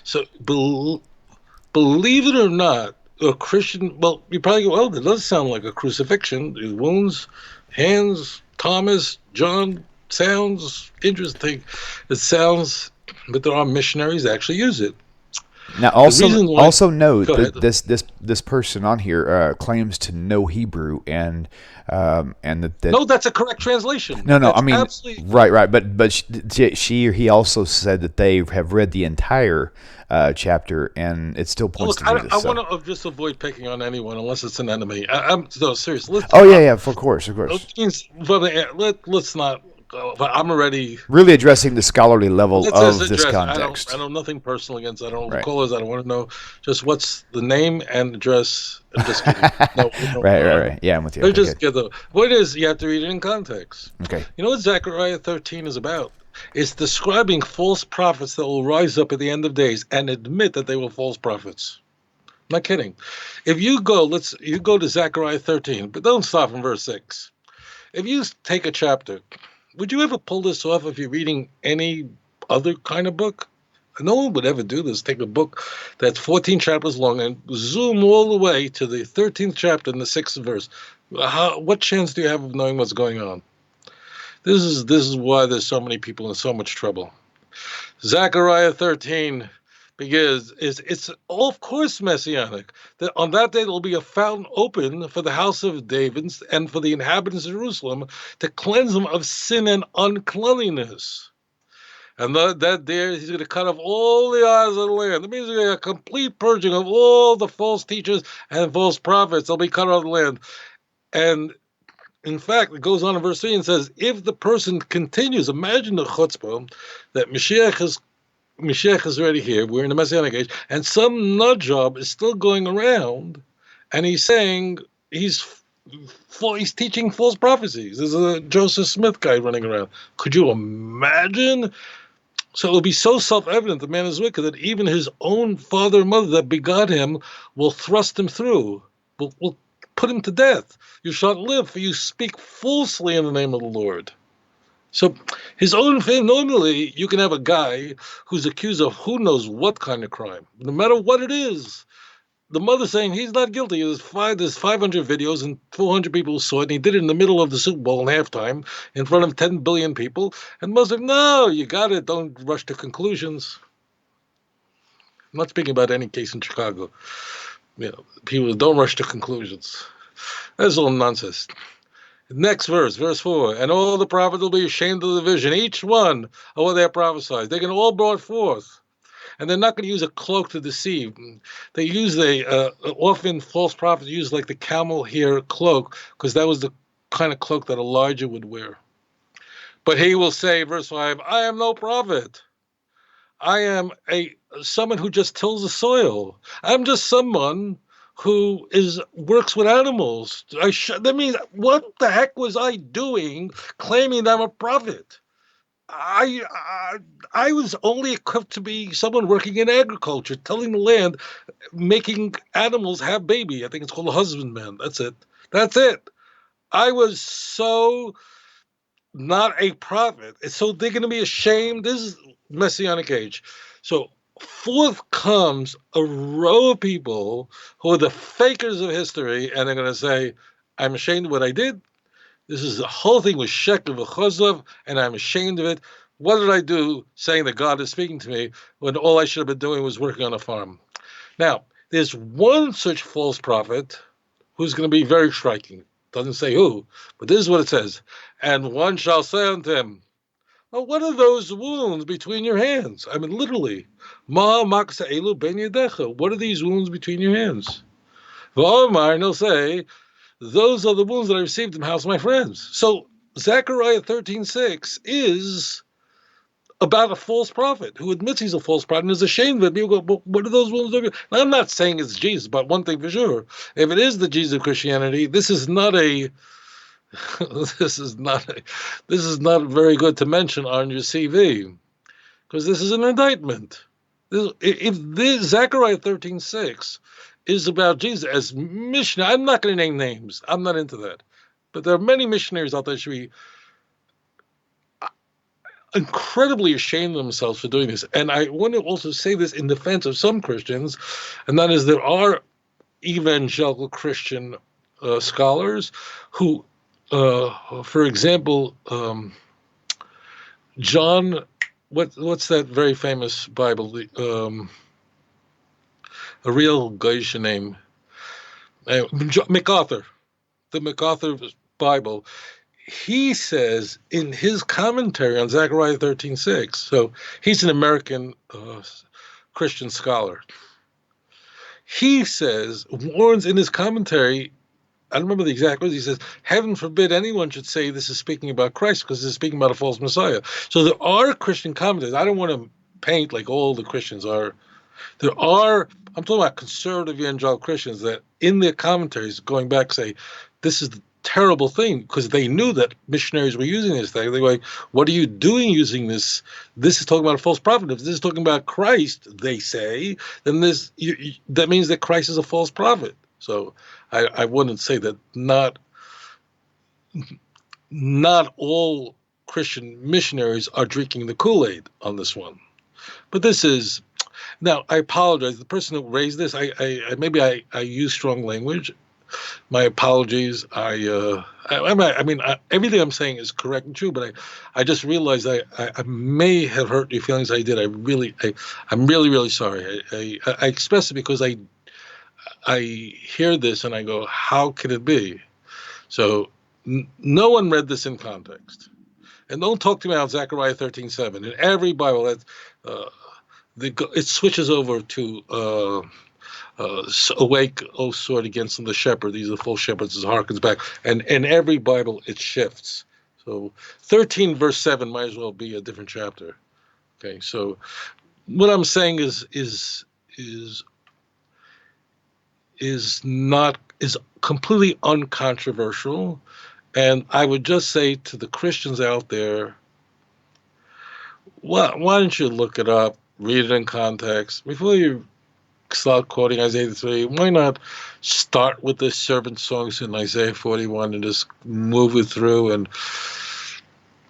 So believe it or not, a Christian. Well, you probably go, well, it does sound like a crucifixion. The wounds, hands, Thomas, John, sounds interesting. It sounds, but there are missionaries that actually use it. Now, also note that this person on here claims to know Hebrew, and that no, that's a correct translation. No, that's I mean right, but she or he also said that they have read the entire chapter, and it still points to Jesus. I want to just avoid picking on anyone unless it's an enemy. I'm no serious. Of course. Let's not. I'm already really addressing the scholarly level of this context. I know nothing personal against. I don't recall this. I don't want to know just what's the name and address. I'm just kidding. No, right. Yeah, I'm with you. What is, you have to read it in context. Okay. You know what Zechariah 13 is about? It's describing false prophets that will rise up at the end of days and admit that they were false prophets. Not kidding. If you go to Zechariah 13, but don't stop in verse 6. If you take a chapter, would you ever pull this off if you're reading any other kind of book? No one would ever do this. Take a book that's 14 chapters long and zoom all the way to the 13th chapter in the 6th verse. What chance do you have of knowing what's going on? This is why there's so many people in so much trouble. Zechariah 13 because it's of course messianic. That on that day there will be a fountain open for the house of David and for the inhabitants of Jerusalem to cleanse them of sin and uncleanliness. And that there he's going to cut off all the eyes of the land. That means there's going to be a complete purging of all the false teachers and false prophets. They'll be cut off the land. And in fact, it goes on in verse 3 and says, if the person continues, imagine the chutzpah that Mashiach is already here, we're in the Messianic age, and some nut job is still going around, and he's saying he's teaching false prophecies. There's a Joseph Smith guy running around. Could you imagine? So it will be so self-evident the man is wicked that even his own father and mother that begot him will thrust him through, will put him to death. You shall not live, for you speak falsely in the name of the Lord. So his own fame, normally you can have a guy who's accused of who knows what kind of crime, no matter what it is. The mother saying he's not guilty. There's 500 videos and 400 people saw it, and he did it in the middle of the Super Bowl in halftime in front of 10 billion people. And mother said, no, you got it. Don't rush to conclusions. I'm not speaking about any case in Chicago. People don't rush to conclusions. That's all nonsense. Next verse 4. And all the prophets will be ashamed of the vision, each one of what they have prophesied. They can all brought forth. And they're not going to use a cloak to deceive. They use often false prophets use like the camel hair cloak, because that was the kind of cloak that Elijah would wear. But he will say, verse 5, I am no prophet. I am someone who just tills the soil. I'm just someone who works with animals. That means, what the heck was I doing claiming I'm a prophet? I was only equipped to be someone working in agriculture, tilling the land, making animals have baby. I think it's called a husbandman. That's it. I was so not a prophet. So they're going to be ashamed. This is Messianic age. So forth comes a row of people who are the fakers of history, and they're going to say, I'm ashamed of what I did. The whole thing was sheker v'chozov, and I'm ashamed of it. What did I do saying that God is speaking to me when all I should have been doing was working on a farm? Now, there's one such false prophet who's going to be very striking. Doesn't say who, but this is what it says. And one shall say unto him, well, what are those wounds between your hands? I mean, literally. Ma maksa elu ben yedecha. What are these wounds between your hands? V'omar, and he'll say, those are the wounds that I received in the house of my friends. So Zechariah 13:6 is about a false prophet who admits he's a false prophet and is ashamed of it. People go, well, what are those wounds? Now, I'm not saying it's Jesus, but one thing for sure, if it is the Jesus of Christianity, this is not very good to mention on your CV, because this is an indictment. If this Zechariah 13:6 is about Jesus as missionary, I'm not going to name names. I'm not into that. But there are many missionaries out there who should be incredibly ashamed of themselves for doing this. And I want to also say this in defense of some Christians, and that is there are evangelical Christian scholars who, for example, John, what's that very famous Bible? A real Geisha name, MacArthur, the MacArthur Bible. He says in his commentary on Zechariah 13:6, so he's an American Christian scholar. He warns in his commentary, I don't remember the exact words, he says, heaven forbid anyone should say this is speaking about Christ, because it's speaking about a false Messiah. So there are Christian commentators. I don't want to paint like all the Christians are. I'm talking about conservative evangelical Christians that in their commentaries going back say, this is terrible thing, because they knew that missionaries were using this thing. They were like, what are you doing using this? This is talking about a false prophet. If this is talking about Christ, they say, then that means that Christ is a false prophet. So I wouldn't say that not all Christian missionaries are drinking the Kool-Aid on this one. But this is, now I apologize. The person who raised this, maybe I use strong language. My apologies. Everything I'm saying is correct and true, but I just realized I may have hurt your feelings. I did. I'm really, really sorry. I express it because I hear this and I go, how could it be? So no one read this in context. And don't talk to me about Zechariah 13:7. In every Bible, it switches over to awake, O sword, against the shepherd. These are the false shepherds. It harkens back. And in every Bible, it shifts. So 13 verse 7 might as well be a different chapter. Okay, so what I'm saying is completely uncontroversial. And I would just say to the Christians out there, why don't you look it up, read it in context before you start quoting Isaiah 3. Why not start with the servant songs in Isaiah 41 and just move it through? And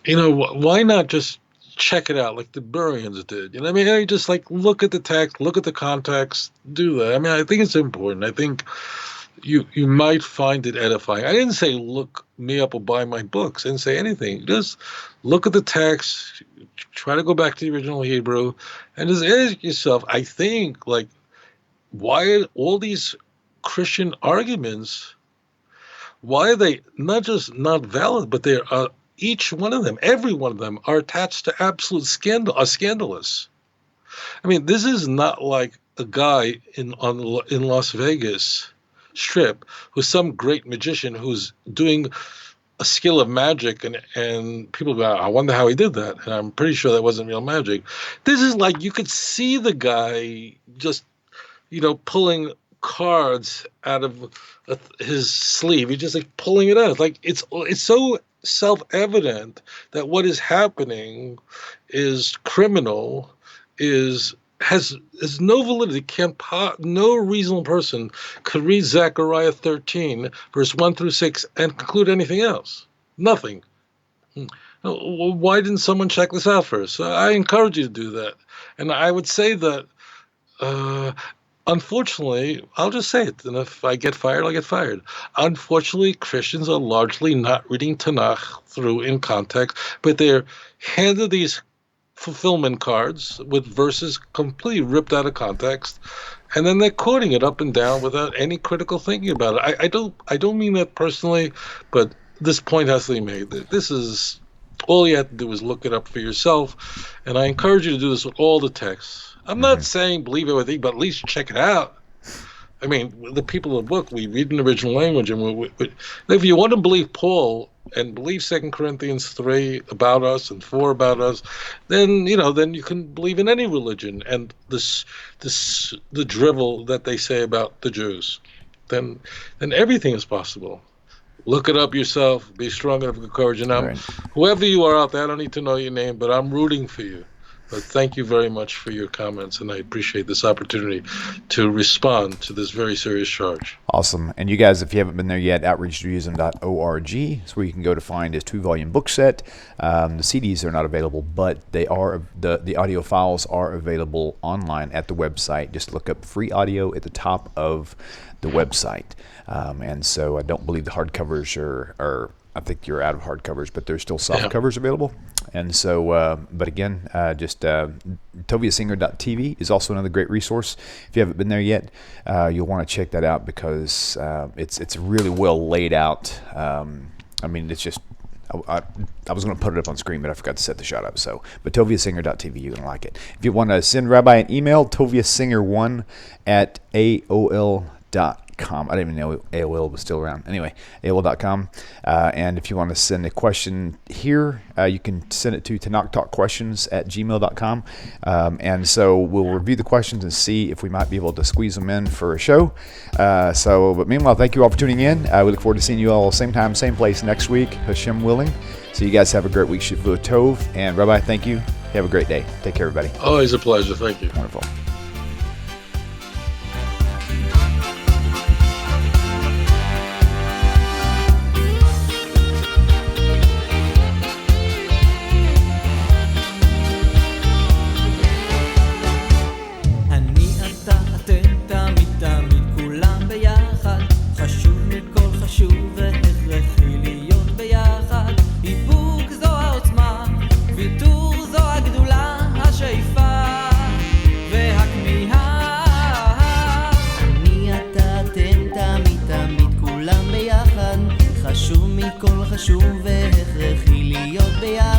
why not just check it out like the Bereans did? You know what I mean? Just like look at the text, look at the context, do that. I mean, I think it's important. I think you might find it edifying. I didn't say look me up or buy my books. I didn't say anything. Just look at the text, try to go back to the original Hebrew, and just ask yourself, I think, like, why all these Christian arguments, why are they not just not valid, but they are, each one of them, every one of them, are attached to absolute scandal, are scandalous. I mean, this is not like a guy in Las Vegas Strip who's some great magician who's doing a skill of magic, and people go, I wonder how he did that. And I'm pretty sure that wasn't real magic. This is like, you could see the guy just, pulling cards out of his sleeve. He's just like pulling it out. Like it's so self-evident that what is happening is criminal, has no validity. No reasonable person could read Zechariah 13, verse 1 through 6, and conclude anything else. Nothing. Why didn't someone check this out first? I encourage you to do that. And I would say that, unfortunately, I'll just say it, and if I get fired, I'll get fired. Unfortunately, Christians are largely not reading Tanakh through in context, but they're handed these fulfillment cards with verses completely ripped out of context, and then they're quoting it up and down without any critical thinking about it. I don't mean that personally, but this point has to be made. This is all you have to do is look it up for yourself, and I encourage you to do this with all the texts. I'm not saying believe everything, but at least check it out. I mean, the people in the book, we read in the original language, and if you want to believe Paul and believe 2 Corinthians 3 about us and 4 about us, then you can believe in any religion and the drivel that they say about the Jews. Then everything is possible. Look it up yourself. Be strong enough with courage. And whoever you are out there, I don't need to know your name, but I'm rooting for you. But thank you very much for your comments, and I appreciate this opportunity to respond to this very serious charge. Awesome. And you guys, if you haven't been there yet, outreachjudaism.org is where you can go to find his 2-volume book set. The CDs are not available, but they are the audio files are available online at the website. Just look up free audio at the top of the website. And so I don't believe the hardcovers are I think you're out of hardcovers, but there's still soft covers available. And so, but again, just toviasinger.tv is also another great resource. If you haven't been there yet, you'll want to check that out because it's really well laid out. I mean, it's just, I was going to put it up on screen, but I forgot to set the shot up. So, but toviasinger.tv, you're going to like it. If you want to send Rabbi an email, toviasinger1@aol.com. AOL.com. I didn't even know AOL was still around. Anyway, AOL.com. And if you want to send a question here, you can send it to tanaktalkquestions@gmail.com. And so we'll review the questions and see if we might be able to squeeze them in for a show. But meanwhile, thank you all for tuning in. We look forward to seeing you all same time, same place next week, Hashem willing. So you guys have a great week. Shavua Tov. And Rabbi, thank you. Have a great day. Take care, everybody. Always a pleasure. Thank you. Wonderful. חשוב והכרחי להיות ביחד